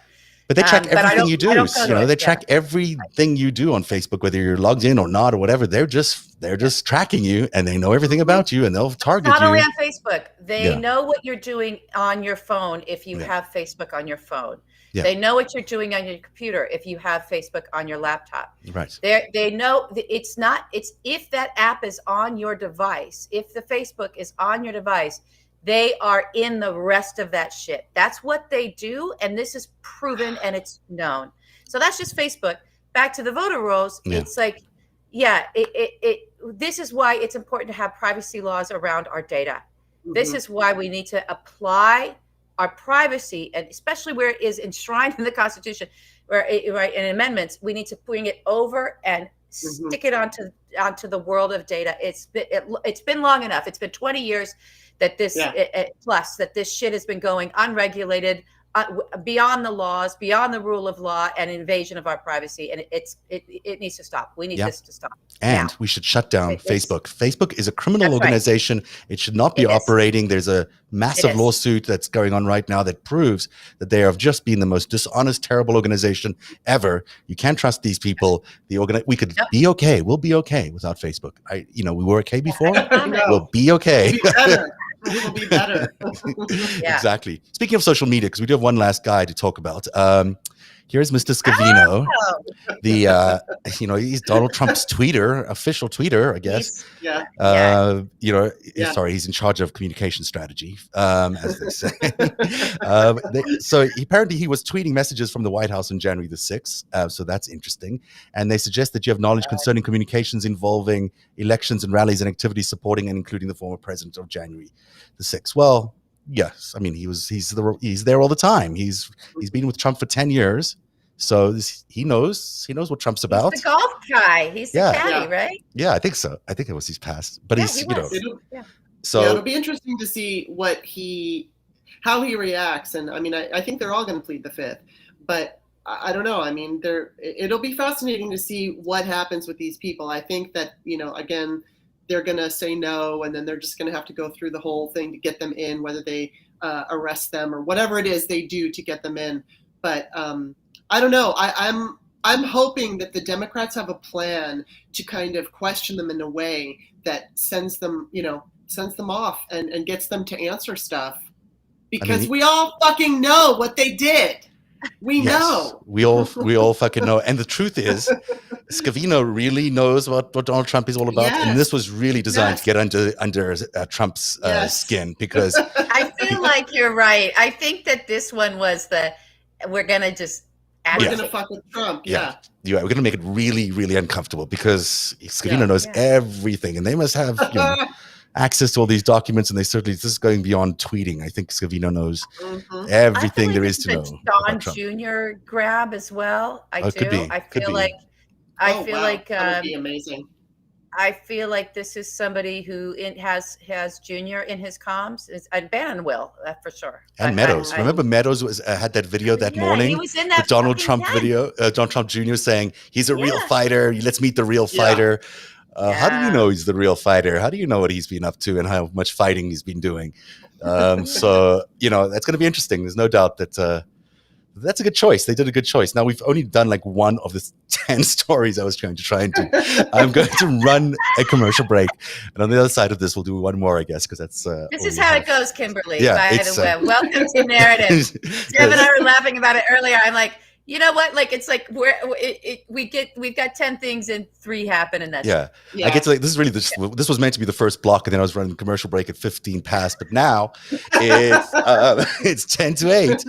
But they track everything you do. They track everything you do on Facebook, whether you're logged in or not or whatever. They're just tracking you, and they know everything about you, and they'll target you. Not only on Facebook, they know what you're doing on your phone if you have Facebook on your phone. Yeah. They know what you're doing on your computer if you have Facebook on your laptop. Right. They know it's if that app is on your device, if the Facebook is on your device, they are in the rest of that shit. That's what they do. And this is proven and it's known. So that's just Facebook. Back to the voter rolls. Yeah. It's like, this is why it's important to have privacy laws around our data. This is why we need to apply our privacy, and especially where it is enshrined in the Constitution, in amendments, we need to bring it over and stick it onto the world of data. It's been long enough. It's been 20 years that this plus that this shit has been going unregulated, beyond the laws, beyond the rule of law, and invasion of our privacy. And it needs to stop. We need this to stop. And now. we should shut down Facebook. Facebook is a criminal That's right. organization. It should not be It is. operating. There's a massive lawsuit that's going on right now that proves that they have just been the most dishonest, terrible organization ever. You can't trust these people. We could be okay. We'll be okay without Facebook. We were okay before. We'll be okay. We'll be better. Exactly. Speaking of social media, because we do have one last guy to talk about. Here's Mr. Scavino. He's Donald Trump's official tweeter, I guess. He's in charge of communication strategy, as they say. So apparently he was tweeting messages from the White House on January the 6th. So that's interesting. And they suggest that you have knowledge concerning communications involving elections and rallies and activities supporting and including the former president of January the 6th. Well, yes. I mean, he's there all the time. He's been with Trump for 10 years. So he knows what Trump's about. He's the golf guy. He's the caddy, right? Yeah, I think so. I think it was his past. But So it'll be interesting to see how he reacts. And I mean, I think they're all going to plead the fifth. But I don't know. I mean, it'll be fascinating to see what happens with these people. I think that, again, they're going to say no, and then they're just going to have to go through the whole thing to get them in, whether they arrest them or whatever it is they do to get them in. But I don't know. I'm hoping that the Democrats have a plan to kind of question them in a way that sends them off and gets them to answer stuff, because we all fucking know what they did. We know. We all fucking know. And the truth is, Scavino really knows what Donald Trump is all about. Yes. And this was really designed to get under Trump's skin, because I feel like you're right. I think that this one was we're going to just we're going to fuck with Trump. Yeah. We're going to make it really, really uncomfortable, because Scavino knows everything, and they must have access to all these documents. And this is going beyond tweeting. I think Scavino knows everything there is to know. Don Jr. grab as well. I do. Could be. I feel like that would be amazing. I feel like this is somebody who has Junior in his comms. Bannon will, for sure. And Meadows. Remember Meadows had that video that morning? He was in that Donald Trump video. Donald Trump Jr. saying he's a real fighter. Let's meet the real fighter. How do you know he's the real fighter? How do you know what he's been up to and how much fighting he's been doing? So that's going to be interesting. There's no doubt that that's a good choice. They did a good choice. Now, we've only done like one of the 10 stories I was trying to do. I'm going to run a commercial break. And on the other side of this, we'll do one more, I guess, because that's... this is how it goes, Kimberly. Yeah, by the way. Welcome to Narrative. Jeff and I were laughing about it earlier. I'm like, you know what? Like, it's like we've got 10 things and 3 happen, and that's it. I get to this was meant to be the first block, and then I was running the commercial break at 15 past, but now it's 10 to 8,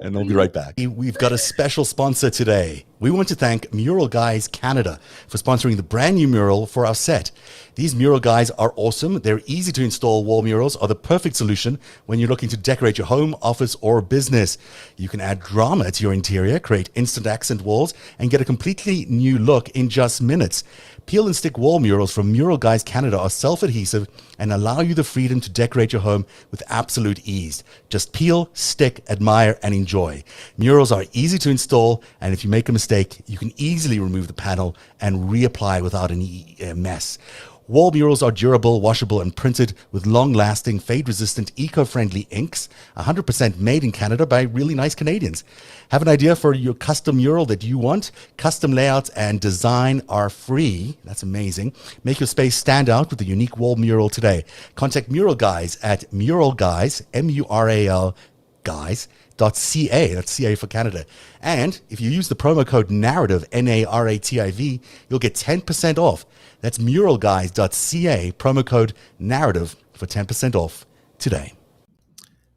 and we'll be right back. We've got a special sponsor today. We want to thank Mural Guys Canada for sponsoring the brand new mural for our set. These mural guys are awesome. They're easy to install. Wall murals are the perfect solution when you're looking to decorate your home, office, or business. You can add drama to your interior, create instant accent walls, and get a completely new look in just minutes. Peel and stick wall murals from Mural Guys Canada are self-adhesive and allow you the freedom to decorate your home with absolute ease. Just peel, stick, admire, and enjoy. Murals are easy to install, and if you make a mistake, you can easily remove the panel and reapply without any mess. Wall murals are durable, washable, and printed with long-lasting, fade-resistant, eco-friendly inks, 100% made in Canada by really nice Canadians. Have an idea for your custom mural that you want? Custom layouts and design are free. That's amazing. Make your space stand out with a unique wall mural today. Contact Mural Guys at muralguys, M-U-R-A-L, guys.ca. That's CA for Canada. And if you use the promo code NARRATIVE, NARATIV, you'll get 10% off. That's muralguys.ca, promo code NARRATIVE for 10% off today.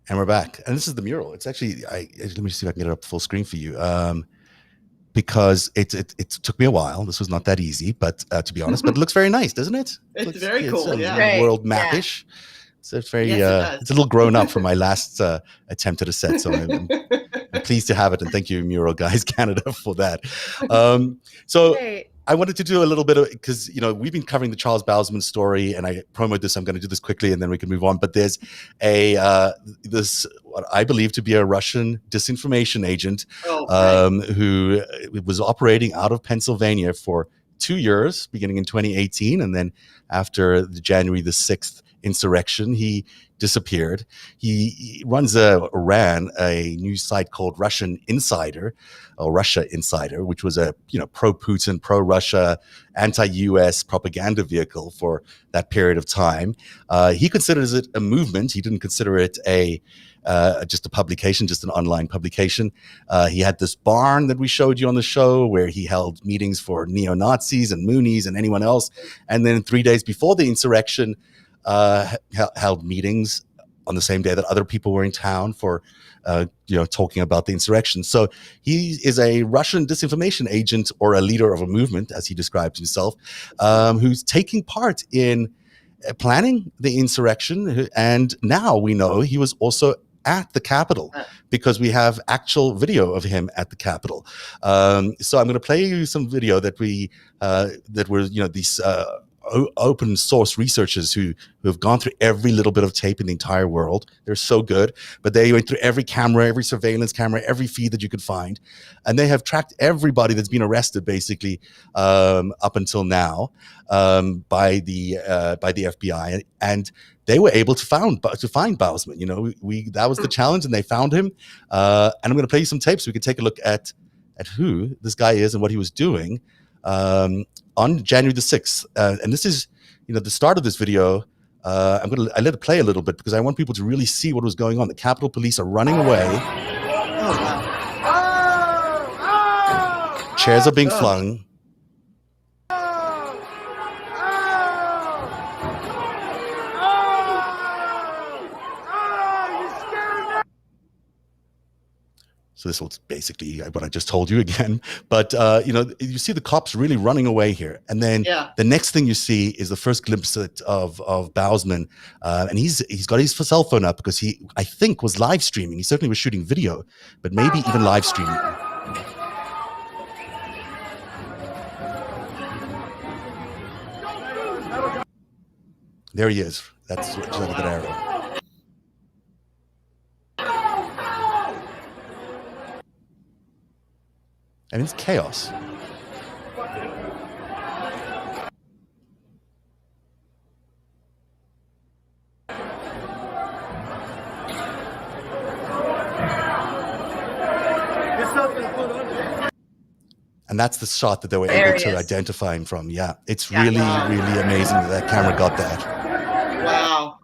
And we're back. And this is the mural. It's actually, let me see if I can get it up full screen for you. Because it took me a while. This was not that easy, but to be honest, but it looks very nice, doesn't it? It's very cool. It's world map-ish. Yeah. So it's very, it's a little grown up from my last attempt at a set. So I'm pleased to have it. And thank you, Mural Guys Canada, for that. I wanted to do a little bit of, because we've been covering the Charles Bowsman story, and I promoted this. I'm going to do this quickly, and then we can move on. But there's this what I believe to be a Russian disinformation agent who was operating out of Pennsylvania for 2 years, beginning in 2018, and then after the January the 6th insurrection, he disappeared. He ran a news site called Russian Insider, or Russia Insider, which was a pro-Putin, pro-Russia, anti-US propaganda vehicle for that period of time. He considers it a movement. He didn't consider it just a publication, just an online publication. He had this barn that we showed you on the show where he held meetings for neo-Nazis and Moonies and anyone else. And then 3 days before the insurrection, held meetings on the same day that other people were in town for talking about the insurrection. So he is a Russian disinformation agent, or a leader of a movement, as he describes himself, who's taking part in planning the insurrection. And now we know he was also at the Capitol, because we have actual video of him at the Capitol. So I'm going to play you some video that were these open source researchers who have gone through every little bit of tape in the entire world. They're so good, but they went through every camera, every surveillance camera, every feed that you could find, and they have tracked everybody that's been arrested basically up until now by the FBI, and they were able to find Bowsman. That was the challenge, and they found him. And I'm going to play you some tapes so we can take a look at who this guy is and what he was doing on January the 6th. And this is, the start of this video. I let it play a little bit because I want people to really see what was going on. The Capitol Police are running away. Chairs are being flung. So this was basically what I just told you again. But, you see the cops really running away here. And then the next thing you see is the first glimpse of Bowsman. And he's got his cell phone up because he, I think, was live streaming. He certainly was shooting video, but maybe even live streaming. There he is. That's a good arrow. And it's chaos. And that's the shot that they were able to identify him from. Yeah, it's really, really amazing that camera got that. Wow.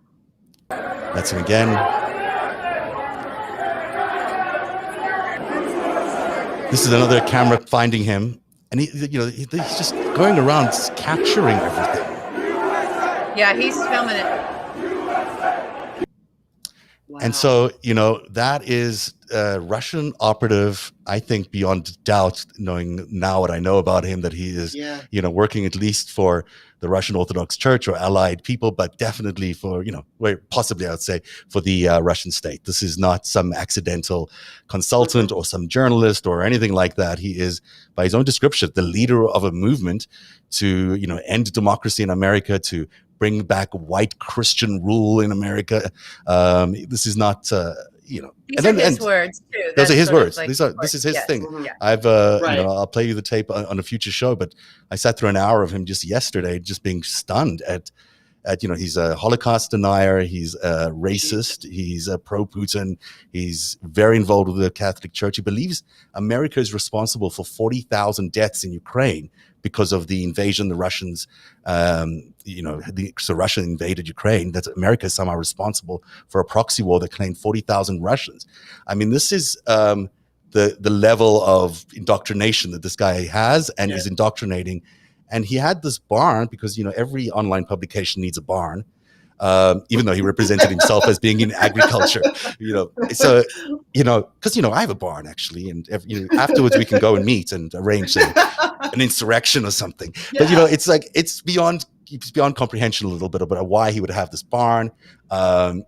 That's him again. This is another camera finding him, and he's just going around capturing everything. Yeah, he's filming it. Wow. And so, that is a Russian operative, I think, beyond doubt, knowing now what I know about him, that he is, working at least for the Russian Orthodox Church or allied people, but definitely for, possibly I would say for the Russian state. This is not some accidental consultant or some journalist or anything like that. He is, by his own description, the leader of a movement to, end democracy in America, to bring back white Christian rule in America. This is not, These are his words too. Those are his words. This is his thing. Yeah. I've, I'll play you the tape on a future show, but I sat through an hour of him just yesterday, just being stunned at he's a Holocaust denier. He's a racist. He's a pro-Putin. He's very involved with the Catholic Church. He believes America is responsible for 40,000 deaths in Ukraine because of the invasion. The Russians, so Russia invaded Ukraine. That America is somehow responsible for a proxy war that claimed 40,000 Russians. I mean, this is the level of indoctrination that this guy has and is indoctrinating. And he had this barn because, every online publication needs a barn, even though he represented himself as being in agriculture, So, because, I have a barn actually. And afterwards we can go and meet and arrange an insurrection or something. But, it's like, it's beyond it's beyond comprehension a little bit about why he would have this barn,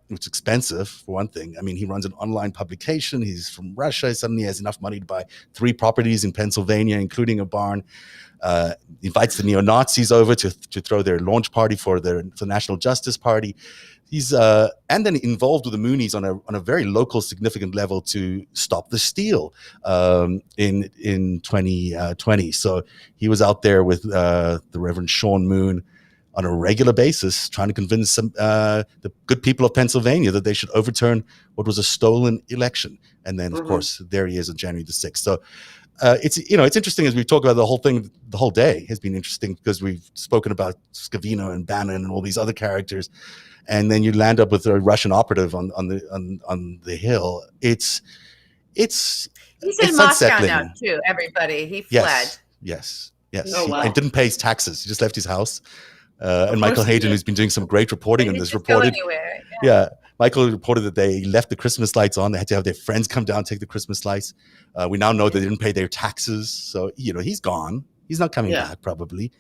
which is expensive for one thing. I mean, he runs an online publication. He's from Russia. Suddenly has enough money to buy 3 properties in Pennsylvania, including a barn. Invites the neo-Nazis over to throw their launch party for the National Justice Party. He's and then involved with the Moonies on a very local, significant level to stop the steal in 2020. So he was out there with the Reverend Sean Moon on a regular basis, trying to convince the good people of Pennsylvania that they should overturn what was a stolen election. And then, of course, there he is on January the 6th. So it's interesting as we talk about the whole thing. The whole day has been interesting because we've spoken about Scavino and Bannon and all these other characters. And then you land up with a Russian operative on the Hill. It's he's in Moscow now too. Everybody, he fled. Yes. Oh, wow. And didn't pay his taxes. He just left his house. And Michael Hayden, who's been doing some great reporting on this, reported. Michael reported that they left the Christmas lights on. They had to have their friends come down and take the Christmas lights. We now know they didn't pay their taxes, so he's gone. He's not coming back, probably.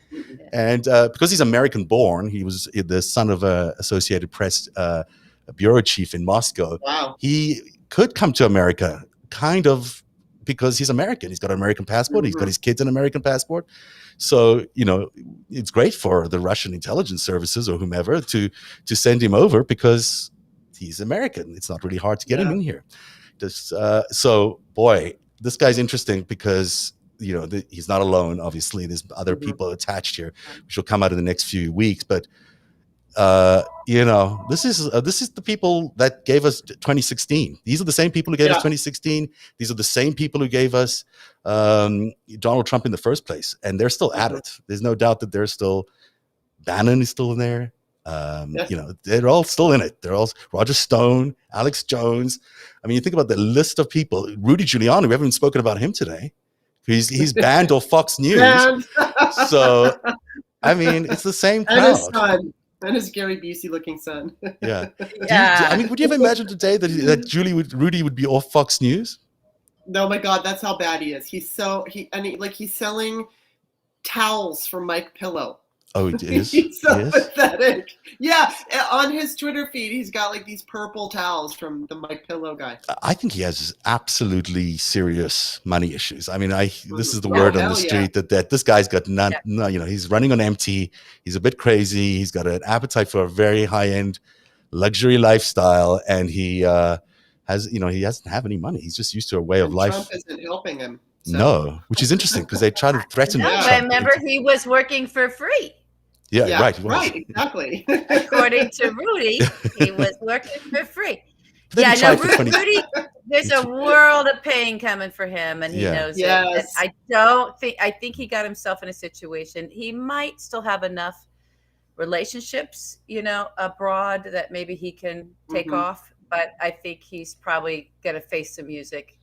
And because he's American-born, he was the son of a Associated Press bureau chief in Moscow. Wow. He could come to America, kind of, because he's American. He's got an American passport. He's got his kids an American passport. So, it's great for the Russian intelligence services or whomever to send him over because he's American. It's not really hard to get him in here. So, boy, this guy's interesting because he's not alone. Obviously, there's other people attached here, which will come out in the next few weeks. But this is the people that gave us 2016. These are the same people who gave us 2016. These are the same people who gave us Donald Trump in the first place, and they're still at it. There's no doubt that they're still. Bannon is still in there. They're all still in it. They're all Roger Stone, Alex Jones. I mean, you think about the list of people. Rudy Giuliani. We haven't even spoken about him today. He's banned off Fox News. So, I mean, it's the same crowd. And his son. And his Gary Busey-looking son. Yeah. Would you ever imagine today that Rudy would be off Fox News? No, my God, that's how bad he is. He's selling towels from Mike Pillow. Oh, it is? He's so pathetic. Yeah, on his Twitter feed, he's got these purple towels from the Mike Pillow guy. I think he has absolutely serious money issues. I mean, this is the word on the street that this guy's got none. No, he's running on empty. He's a bit crazy. He's got an appetite for a very high-end luxury lifestyle, and he he doesn't have any money. He's just used to a way of life. Trump isn't helping him. So. No, which is interesting because they try to threaten. No, but remember, he was working for free. Yeah, right. Right, exactly. According to Rudy, he was working for free. Rudy, there's a world of pain coming for him, and he knows it. And I think he got himself in a situation. He might still have enough relationships, abroad that maybe he can take off, but I think he's probably going to face some music.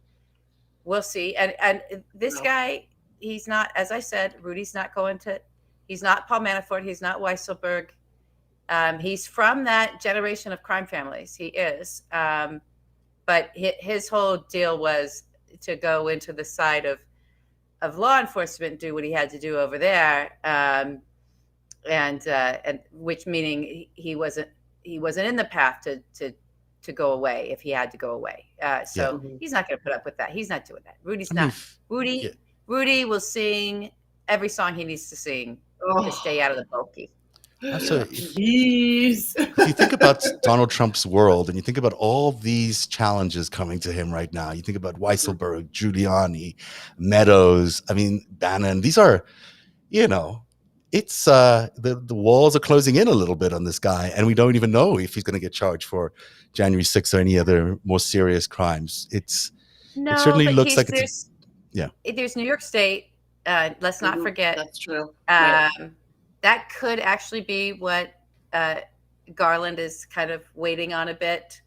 We'll see. And this guy, he's not, as I said, Rudy's not going to. He's not Paul Manafort. He's not Weisselberg. He's from that generation of crime families. He is. But his whole deal was to go into the side of law enforcement, do what he had to do over there, and which meaning he wasn't in the path to go away if he had to go away. So he's not going to put up with that. He's not doing that. Rudy's not. Rudy will sing every song he needs to sing. To stay out of the bulky. Jeez. If you think about Donald Trump's world and you think about all these challenges coming to him right now, you think about Weisselberg, Giuliani, Meadows, Bannon. These are, it's the walls are closing in a little bit on this guy, and we don't even know if he's going to get charged for January 6th or any other more serious crimes. It certainly looks like there's New York State. Let's not forget. That's true. That could actually be what Garland is kind of waiting on a bit.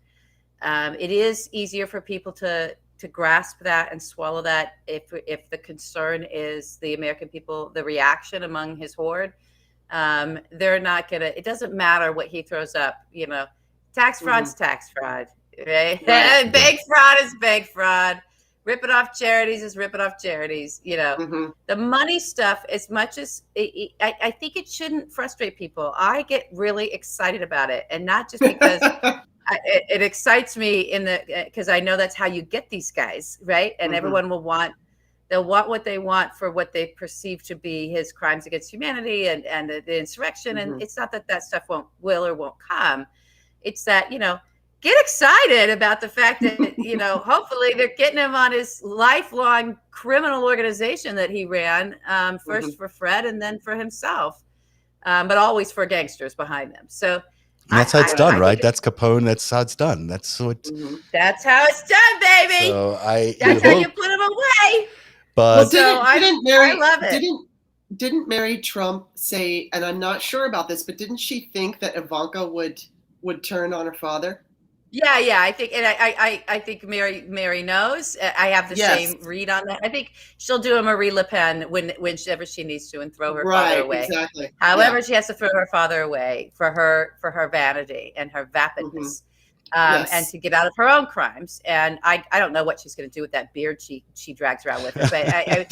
It is easier for people to grasp that and swallow that if the concern is the American people, the reaction among his horde. They're not gonna. It doesn't matter what he throws up. Tax fraud's tax fraud. Right? Bank fraud is bank fraud. ripping off charities is ripping off charities. The money stuff, as much as I think it shouldn't frustrate people. I get really excited about it, and not just because it excites me because I know that's how you get these guys, right? And everyone they'll want what they want for what they perceive to be his crimes against humanity and the insurrection. And it's not that stuff will or won't come. It's that, get excited about the fact that, hopefully they're getting him on his lifelong criminal organization that he ran, first for Fred and then for himself, but always for gangsters behind them. So and that's how it's done, right? That's Capone. That's how it's done. That's what. That's how it's done, baby. So that's how you put him away. But I love it. Didn't Mary Trump say, and I'm not sure about this, but didn't she think that Ivanka would turn on her father? Yeah. I think, and I think Mary knows. I have the same read on that. I think she'll do a Marie Le Pen whenever she needs to and throw her father away. Exactly. However, she has to throw her father away for her vanity and her vapidness. And to get out of her own crimes. And I don't know what she's going to do with that beard she drags around with her. But I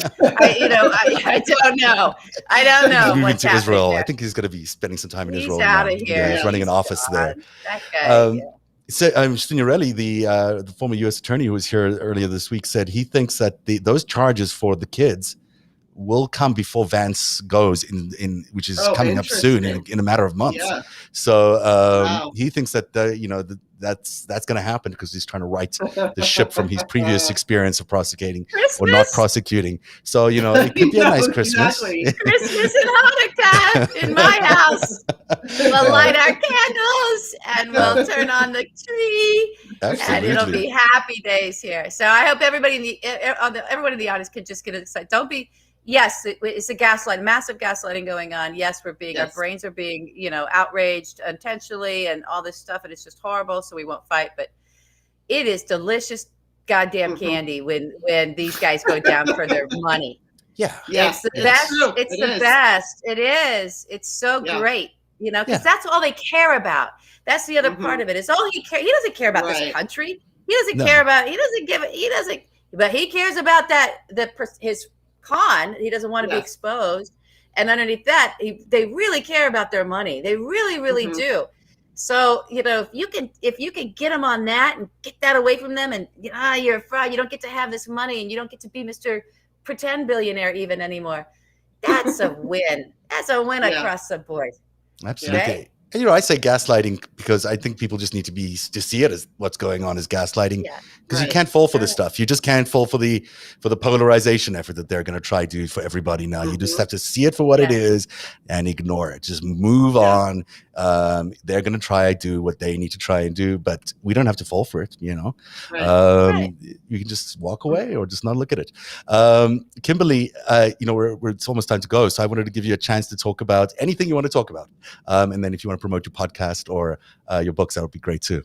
don't know. I don't know. He's moving to Israel. I think he's going to be spending some time in Israel. He's out of here. He's running an office there. That guy, So, Signorelli, the former U.S. attorney who was here earlier this week, said he thinks that those charges for the kids will come before Vance goes which is coming up soon in a matter of months. Yeah. So he thinks that that's going to happen because he's trying to right the ship from his previous experience of prosecuting or not prosecuting. So it could be a nice Christmas. Exactly. Christmas and Hanukkah in my house. We'll light our candles and we'll turn on the tree. Absolutely. And it'll be happy days here. So I hope everybody everyone in the audience can just get excited. Don't be. Yes, it's a massive gaslighting going on. Yes, our brains are being, outraged intentionally and all this stuff, and it's just horrible. So we won't fight, but it is delicious, goddamn candy when these guys go down for their money. Yeah, it's the best. It's the best. It is. It's so great, because that's all they care about. That's the other part of it. Is all he cares. He doesn't care about this country. He doesn't care about. He doesn't give it. He doesn't. But he cares about his con. He doesn't want to be exposed, and underneath that they really care about their money. They really do. So if you can get them on that and get that away from them, and you're a fraud, you don't get to have this money and you don't get to be Mr. Pretend billionaire even anymore. That's a win. That's a win across the board. Absolutely. Okay? And I say gaslighting because I think people just need to see it as what's going on as gaslighting, because you can't fall for this stuff. You just can't fall for the polarization effort that they're going to try to do for everybody now. You just have to see it for what it is and ignore it. Just move on. They're going to try to do what they need to try and do, but we don't have to fall for it. You can just walk away or just not look at it. Kimberly, it's almost time to go, so I wanted to give you a chance to talk about anything you want to talk about, and then if you want to promote your podcast or your books, that would be great too.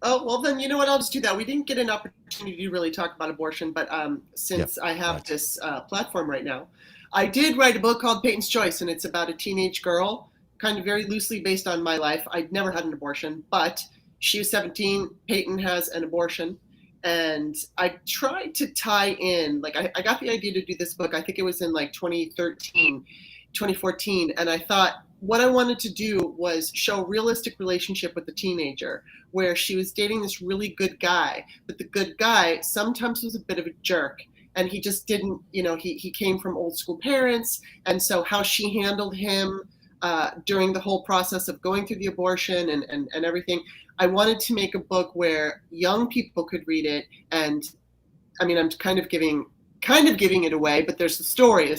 Oh, well then, you know what, I'll just do that. We didn't get an opportunity to really talk about abortion, but since I have this platform right now, I did write a book called Peyton's Choice, and it's about a teenage girl, kind of very loosely based on my life. I'd never had an abortion, but she was 17, Peyton has an abortion, and I tried to tie in, I got the idea to do this book, I think it was in 2014, and I thought, what I wanted to do was show a realistic relationship with the teenager where she was dating this really good guy, but the good guy sometimes was a bit of a jerk, and he just didn't, he came from old school parents, and so how she handled him during the whole process of going through the abortion and everything. I wanted to make a book where young people could read it, and I mean, I'm kind of giving it away, but there's the story,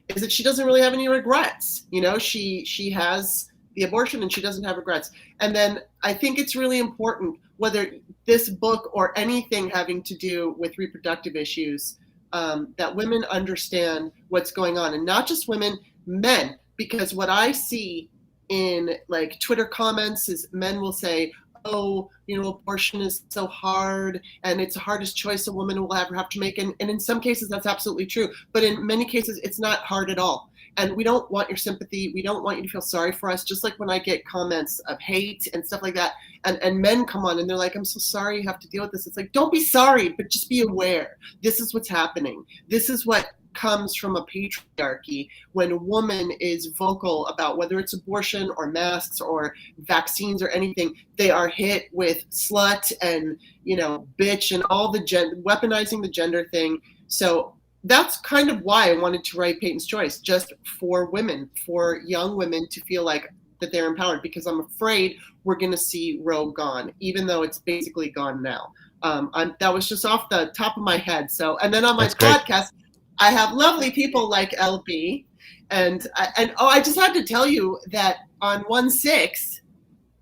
is that she doesn't really have any regrets. She has the abortion and she doesn't have regrets. And then I think it's really important, whether this book or anything having to do with reproductive issues, that women understand what's going on, and not just women, men, because what I see in Twitter comments is men will say, oh, abortion is so hard and it's the hardest choice a woman will ever have to make. And in some cases, that's absolutely true. But in many cases, it's not hard at all. and we don't want your sympathy. We don't want you to feel sorry for us. Just like when I get comments of hate and stuff like that, and men come on and they're like, I'm so sorry you have to deal with this. It's like, don't be sorry, but just be aware. This is what's happening. This is what comes from a patriarchy when a woman is vocal about whether it's abortion or masks or vaccines or anything. They are hit with slut and, you know, bitch and all the weaponizing the gender thing. So that's kind of why I wanted to write Peyton's Choice, just for women, for young women to feel like that they're empowered, because I'm afraid we're going to see Roe gone, even though it's basically gone now. That was just off the top of my head. So, and then on my podcast, I have lovely people like LB, and I just had to tell you that on 1/6,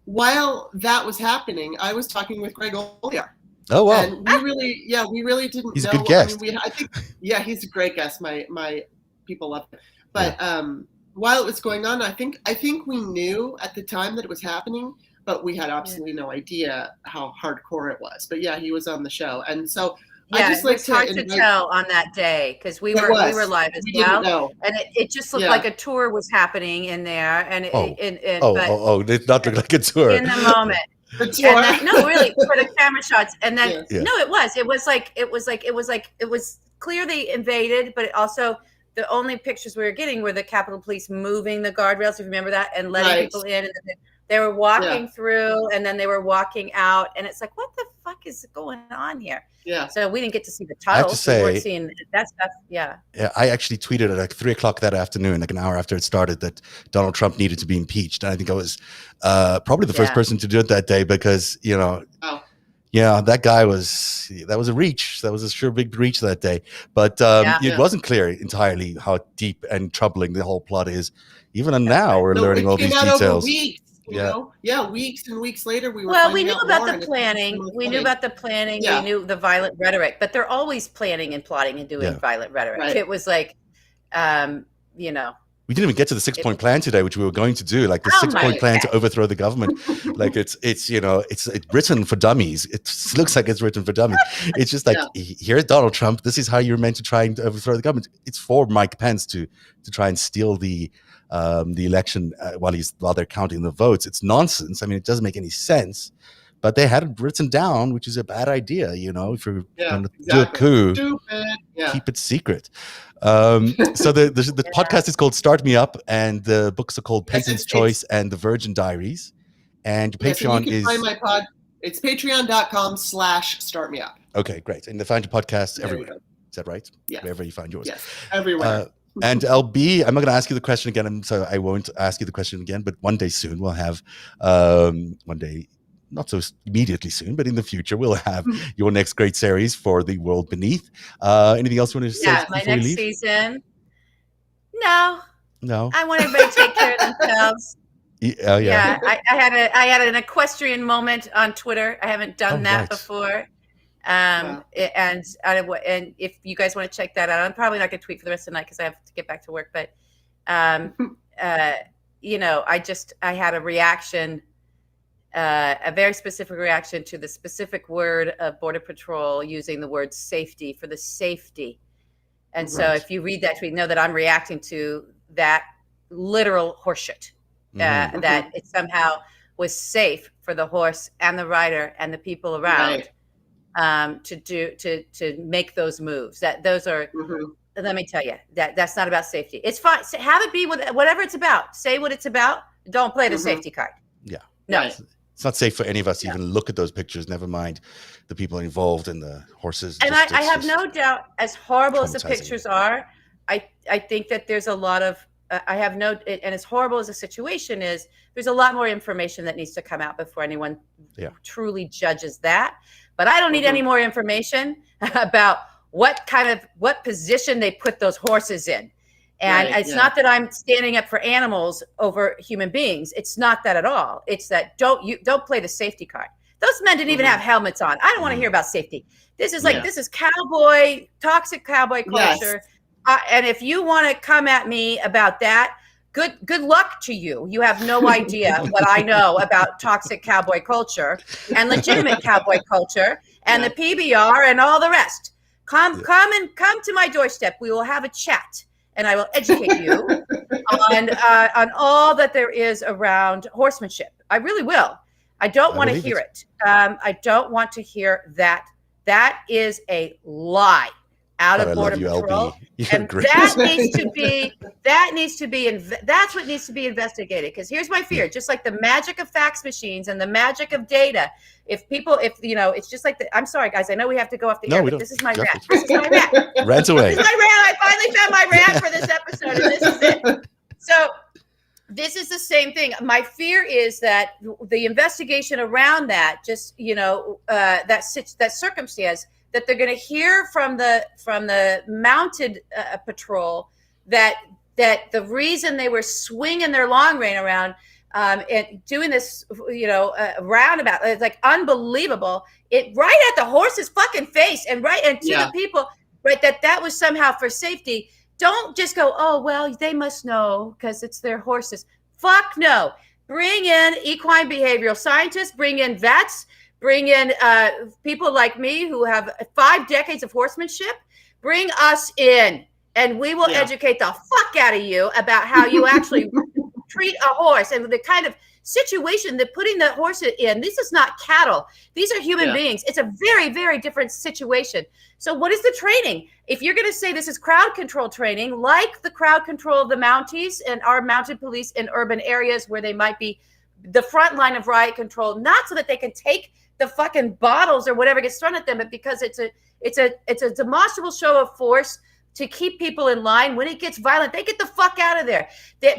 while that was happening, I was talking with Greg Oliar. Oh wow! And we really didn't. He's know. a good guest. I mean, I think, yeah, he's a great guest. My people love him. But while it was going on, I think we knew at the time that it was happening, but we had absolutely no idea how hardcore it was. But yeah, he was on the show, and so. Yeah, I just it's hard to tell on that day because we were live as well, and it just looked like a tour was happening in there, and it did not look like a tour in the moment. No, really, for the camera shots, and then no, it was clear they invaded, but it also the only pictures we were getting were the Capitol Police moving the guardrails, if you remember that, and letting people in, and they were walking through, and then they were walking out, and it's like, what the fuck is going on here? Yeah. So we didn't get to see the tunnel. I have to say, we weren't seeing that stuff. Yeah. Yeah. I actually tweeted at like 3:00 that afternoon, like an hour after it started, that Donald Trump needed to be impeached. And I think I was probably the first person to do it that day because, you know, that guy that was a reach. That was a sure big reach that day. But it wasn't clear entirely how deep and troubling the whole plot is. Even now we're learning all these details. Weeks and weeks later we knew about the planning. We knew about the planning. We knew the violent rhetoric, but they're always planning and plotting and doing violent rhetoric. Right. It was like, you know. We didn't even get to the 6-point plan today, which we were going to do, like the 6-point plan to overthrow the government. Like it's written for dummies. It looks like it's written for dummies. It's just like, here's Donald Trump. This is how you're meant to try and overthrow the government. It's for Mike Pence to try and steal the election while they're counting the votes. It's nonsense. I mean, it doesn't make any sense. But they had it written down, which is a bad idea. You know, if you're going to do a coup, keep it secret. So the podcast is called Start Me Up, and the books are called Peyton's Choice and The Virgin Diaries. And Patreon is. Find my pod. It's patreon.com/startmeup. Okay, great. And they find your podcast everywhere. Is that right? Yeah. Wherever you find yours. Yes, everywhere. And LB, I'm not going to ask you the question again, so I won't ask you the question again, but one day soon we'll have, one day, not so immediately soon, but in the future, we'll have your next great series for The World Beneath. Anything else you want to say? Yeah, my next season. No. I want everybody to take care of themselves. Yeah. I had an equestrian moment on Twitter. I haven't done that before. And if you guys want to check that out, I'm probably not going to tweet for the rest of the night because I have to get back to work. But, you know, I had a reaction, a very specific reaction to the specific word of Border Patrol using the word safety for the safety. And so if you read that tweet, know that I'm reacting to that literal horseshit, that it somehow was safe for the horse and the rider and the people around. To make those moves. Those are. Let me tell you that's not about safety. It's fine. Have it be whatever it's about. Say what it's about. Don't play the safety card. Yeah. No. It's not safe for any of us to even look at those pictures. Never mind the people involved and the horses. And I have no doubt, as horrible as the pictures are, I think that there's a lot of. And as horrible as the situation is, there's a lot more information that needs to come out before anyone truly judges that. But I don't need any more information about what position they put those horses in. And it's not that I'm standing up for animals over human beings. It's not that at all. It's that don't play the safety card. Those men didn't even have helmets on. I don't want to hear about safety. This is this is toxic cowboy culture. And if you want to come at me about that, good luck to you. You have no idea what I know about toxic cowboy culture and legitimate cowboy culture and the PBR and all the rest. Come to my doorstep. We will have a chat and I will educate you and on all that there is around horsemanship. I really will. I don't want to hear it. I don't want to hear that. That is a lie out of Border Patrol. And that needs to be, that's what needs to be investigated. Because here's my fear, just like the magic of fax machines and the magic of data. If it's just like I'm sorry, guys, I know we have to go off the air, but this is my rant. This is my rant. Rant away. This is my rant. I finally found my rant for this episode, and this is it. So this is the same thing. My fear is that the investigation around that, just that circumstance, that they're going to hear from the mounted patrol that the reason they were swinging their long rein around and doing this, roundabout, it's like unbelievable. It right at the horse's fucking face and to the people, right? That was somehow for safety. Don't just go, oh, well, they must know because it's their horses. Fuck no. Bring in equine behavioral scientists, bring in vets, bring in people like me who have 5 decades of horsemanship. Bring us in, and we will educate the fuck out of you about how you actually treat a horse and the kind of situation that putting the horse in. This is not cattle. These are human beings. It's a very, very different situation. So what is the training? If you're going to say this is crowd control training, like the crowd control of the Mounties and our mounted police in urban areas where they might be the front line of riot control, not so that they can take the fucking bottles or whatever gets thrown at them, but because it's a demonstrable show of force to keep people in line. When it gets violent, they get the fuck out of there.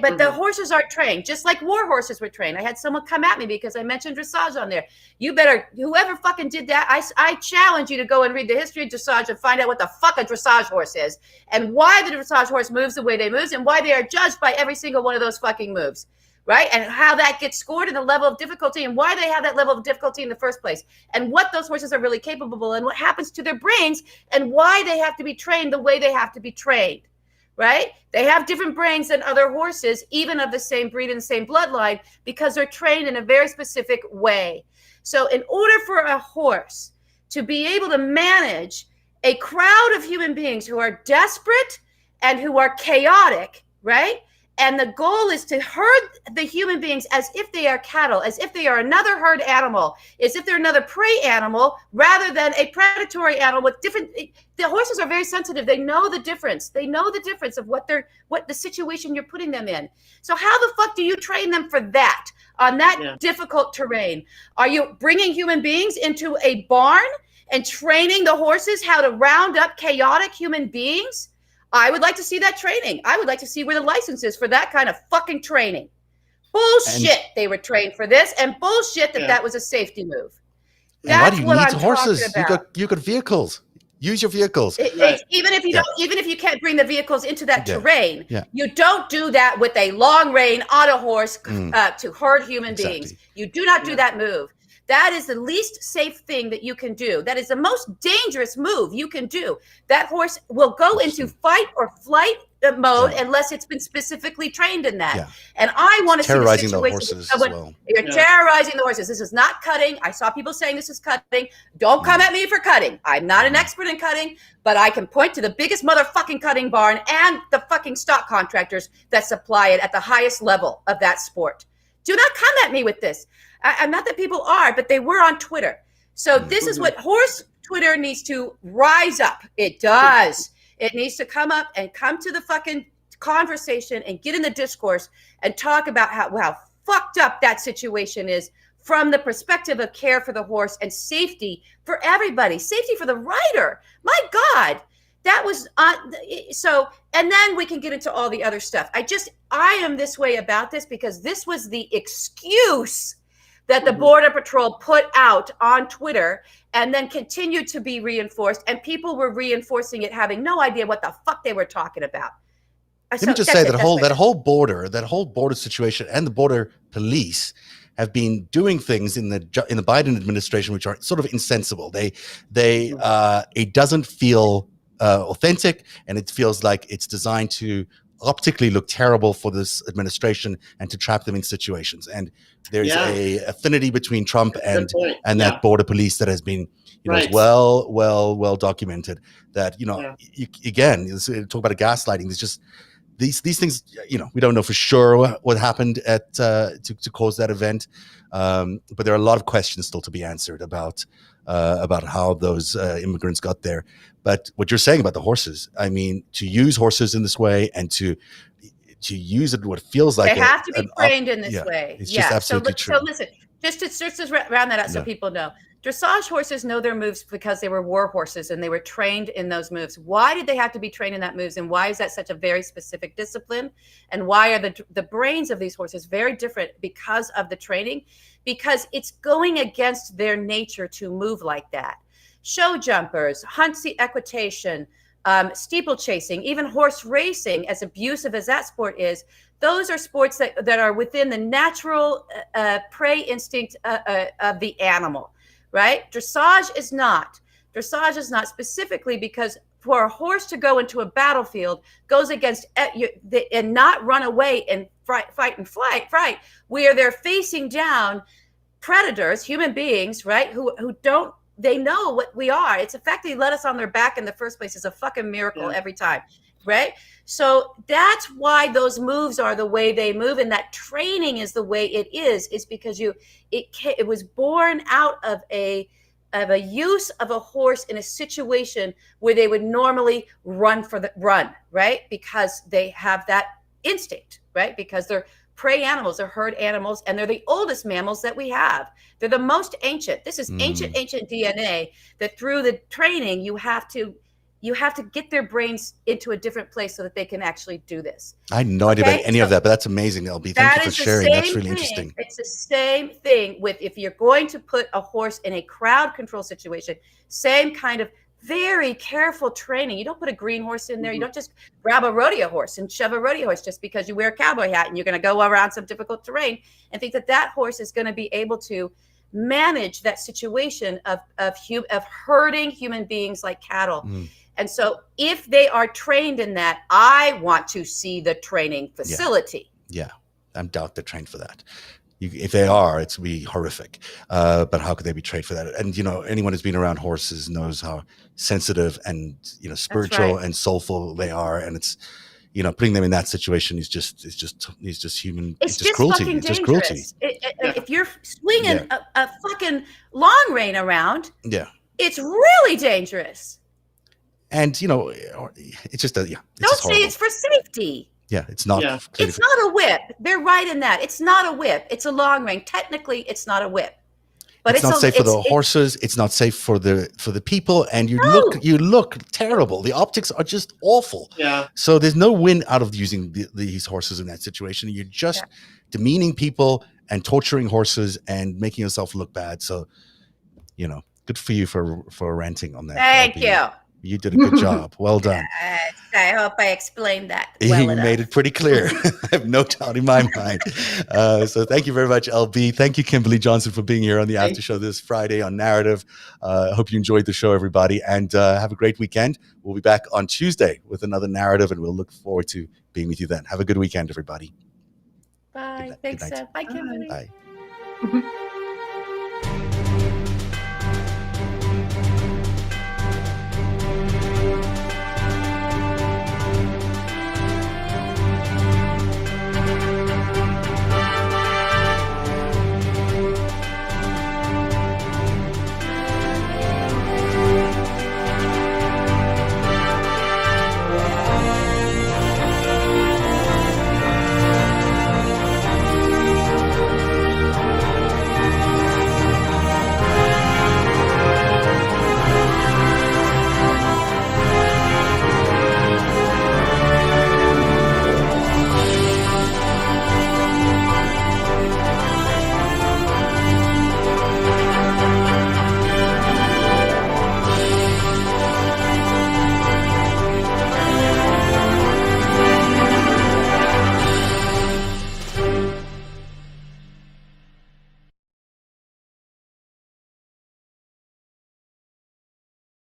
But the horses are trained, just like war horses were trained. I had someone come at me because I mentioned dressage on there. You better, whoever fucking did that, I challenge you to go and read the history of dressage and find out what the fuck a dressage horse is and why the dressage horse moves the way they move and why they are judged by every single one of those fucking moves. Right? And how that gets scored and the level of difficulty and why they have that level of difficulty in the first place and what those horses are really capable of and what happens to their brains and why they have to be trained the way they have to be trained, right? They have different brains than other horses, even of the same breed and the same bloodline, because they're trained in a very specific way. So in order for a horse to be able to manage a crowd of human beings who are desperate and who are chaotic, right? And the goal is to herd the human beings as if they are cattle, as if they are another herd animal, as if they're another prey animal, rather than a predatory animal with different. The horses are very sensitive. They know the difference. They know the difference of what the situation you're putting them in. So how the fuck do you train them for that on that difficult terrain? Are you bringing human beings into a barn and training the horses how to round up chaotic human beings? I would like to see that training. I would like to see where the license is for that kind of fucking training. Bullshit. They were trained for this, and bullshit that was a safety move. That's what I'm horses. Talking about. You got vehicles. Use your vehicles. Even if you don't, even if you can't bring the vehicles into that terrain, you don't do that with a long rein on a horse to herd human beings. You do not do that move. That is the least safe thing that you can do. That is the most dangerous move you can do. That horse will go into fight or flight mode unless it's been specifically trained in that. And I want to see the situation. The horses as well. You're terrorizing the horses. This is not cutting. I saw people saying this is cutting. Don't come at me for cutting. I'm not an expert in cutting, but I can point to the biggest motherfucking cutting barn and the fucking stock contractors that supply it at the highest level of that sport. Do not come at me with this. I'm not that people are, but they were on Twitter. So this is what horse Twitter needs to rise up. It does. It needs to come up and come to the fucking conversation and get in the discourse and talk about how fucked up that situation is from the perspective of care for the horse and safety for everybody, safety for the rider. My God, that was so. And then we can get into all the other stuff. I am this way about this because this was the excuse that the Border Patrol put out on Twitter and then continued to be reinforced. And people were reinforcing it, having no idea what the fuck they were talking about. Let me just say that whole border situation and the border police have been doing things in the Biden administration which are sort of insensible. It doesn't feel authentic, and it feels like it's designed to optically look terrible for this administration and to trap them in situations. And there's a affinity between Trump and that border police that has been well documented. That again, talk about a gaslighting. There's just these things, we don't know for sure what happened at to cause that event, but there are a lot of questions still to be answered about how those immigrants got there. But what you're saying about the horses, I mean, to use horses in this way and to use it what feels like they have to be trained in this way. It's just absolutely true. So listen, just to round that out so people know. Dressage horses know their moves because they were war horses and they were trained in those moves. Why did they have to be trained in that moves? And why is that such a very specific discipline? And why are the brains of these horses very different because of the training? Because it's going against their nature to move like that. Show jumpers, huntsy equitation, steeplechasing, even horse racing, as abusive as that sport is, those are sports that are within the natural prey instinct of the animal. Right? Dressage is not. Dressage is not, specifically because for a horse to go into a battlefield goes against and not run away and fight and flight, where they're facing down predators, human beings, right? Who don't, they know what we are. It's the fact that they let us on their back in the first place is a fucking miracle every time. Right? So that's why those moves are the way they move, and that training is the way it is because it was born out of a use of a horse in a situation where they would normally run, right? Because they have that instinct, right? Because they're prey animals, they're herd animals, and they're the oldest mammals that we have. They're the most ancient. This is ancient DNA that through the training you have to get their brains into a different place so that they can actually do this. I had no idea about any of that, but that's amazing, LB. Thank you for sharing. That's really interesting. It's the same thing with if you're going to put a horse in a crowd control situation, same kind of very careful training. You don't put a green horse in there. You don't just grab a rodeo horse and shove a rodeo horse just because you wear a cowboy hat and you're going to go around some difficult terrain and think that horse is going to be able to manage that situation of herding human beings like cattle. And so if they are trained in that, I want to see the training facility. Yeah, I doubt they're trained for that. If they are, it's be horrific. But how could they be trained for that? And, anyone who's been around horses knows how sensitive and, spiritual and soulful they are. And it's, putting them in that situation is just human. It's just cruelty. It's just cruelty. If you're swinging a fucking long rein around, it's really dangerous. And it's just don't say it's for safety. Yeah, it's not. Yeah. It's not a whip. They're right in that. It's not a whip. It's a long rein. Technically, it's not a whip. But it's not safe for the horses. It's not safe for the people. And you look terrible. The optics are just awful. Yeah. So there's no win out of using these horses in that situation. You're just demeaning people and torturing horses and making yourself look bad. So, good for you for ranting on that. Thank you. You did a good job. Well done. I hope I explained that well You made it pretty clear. I have no doubt in my mind. So thank you very much, LB. Thank you, Kimberly Johnson, for being here on the After Show this Friday on Narrative. I hope you enjoyed the show, everybody, and have a great weekend. We'll be back on Tuesday with another Narrative, and we'll look forward to being with you then. Have a good weekend, everybody. Bye. Thanks, Bye, Kimberly. Bye.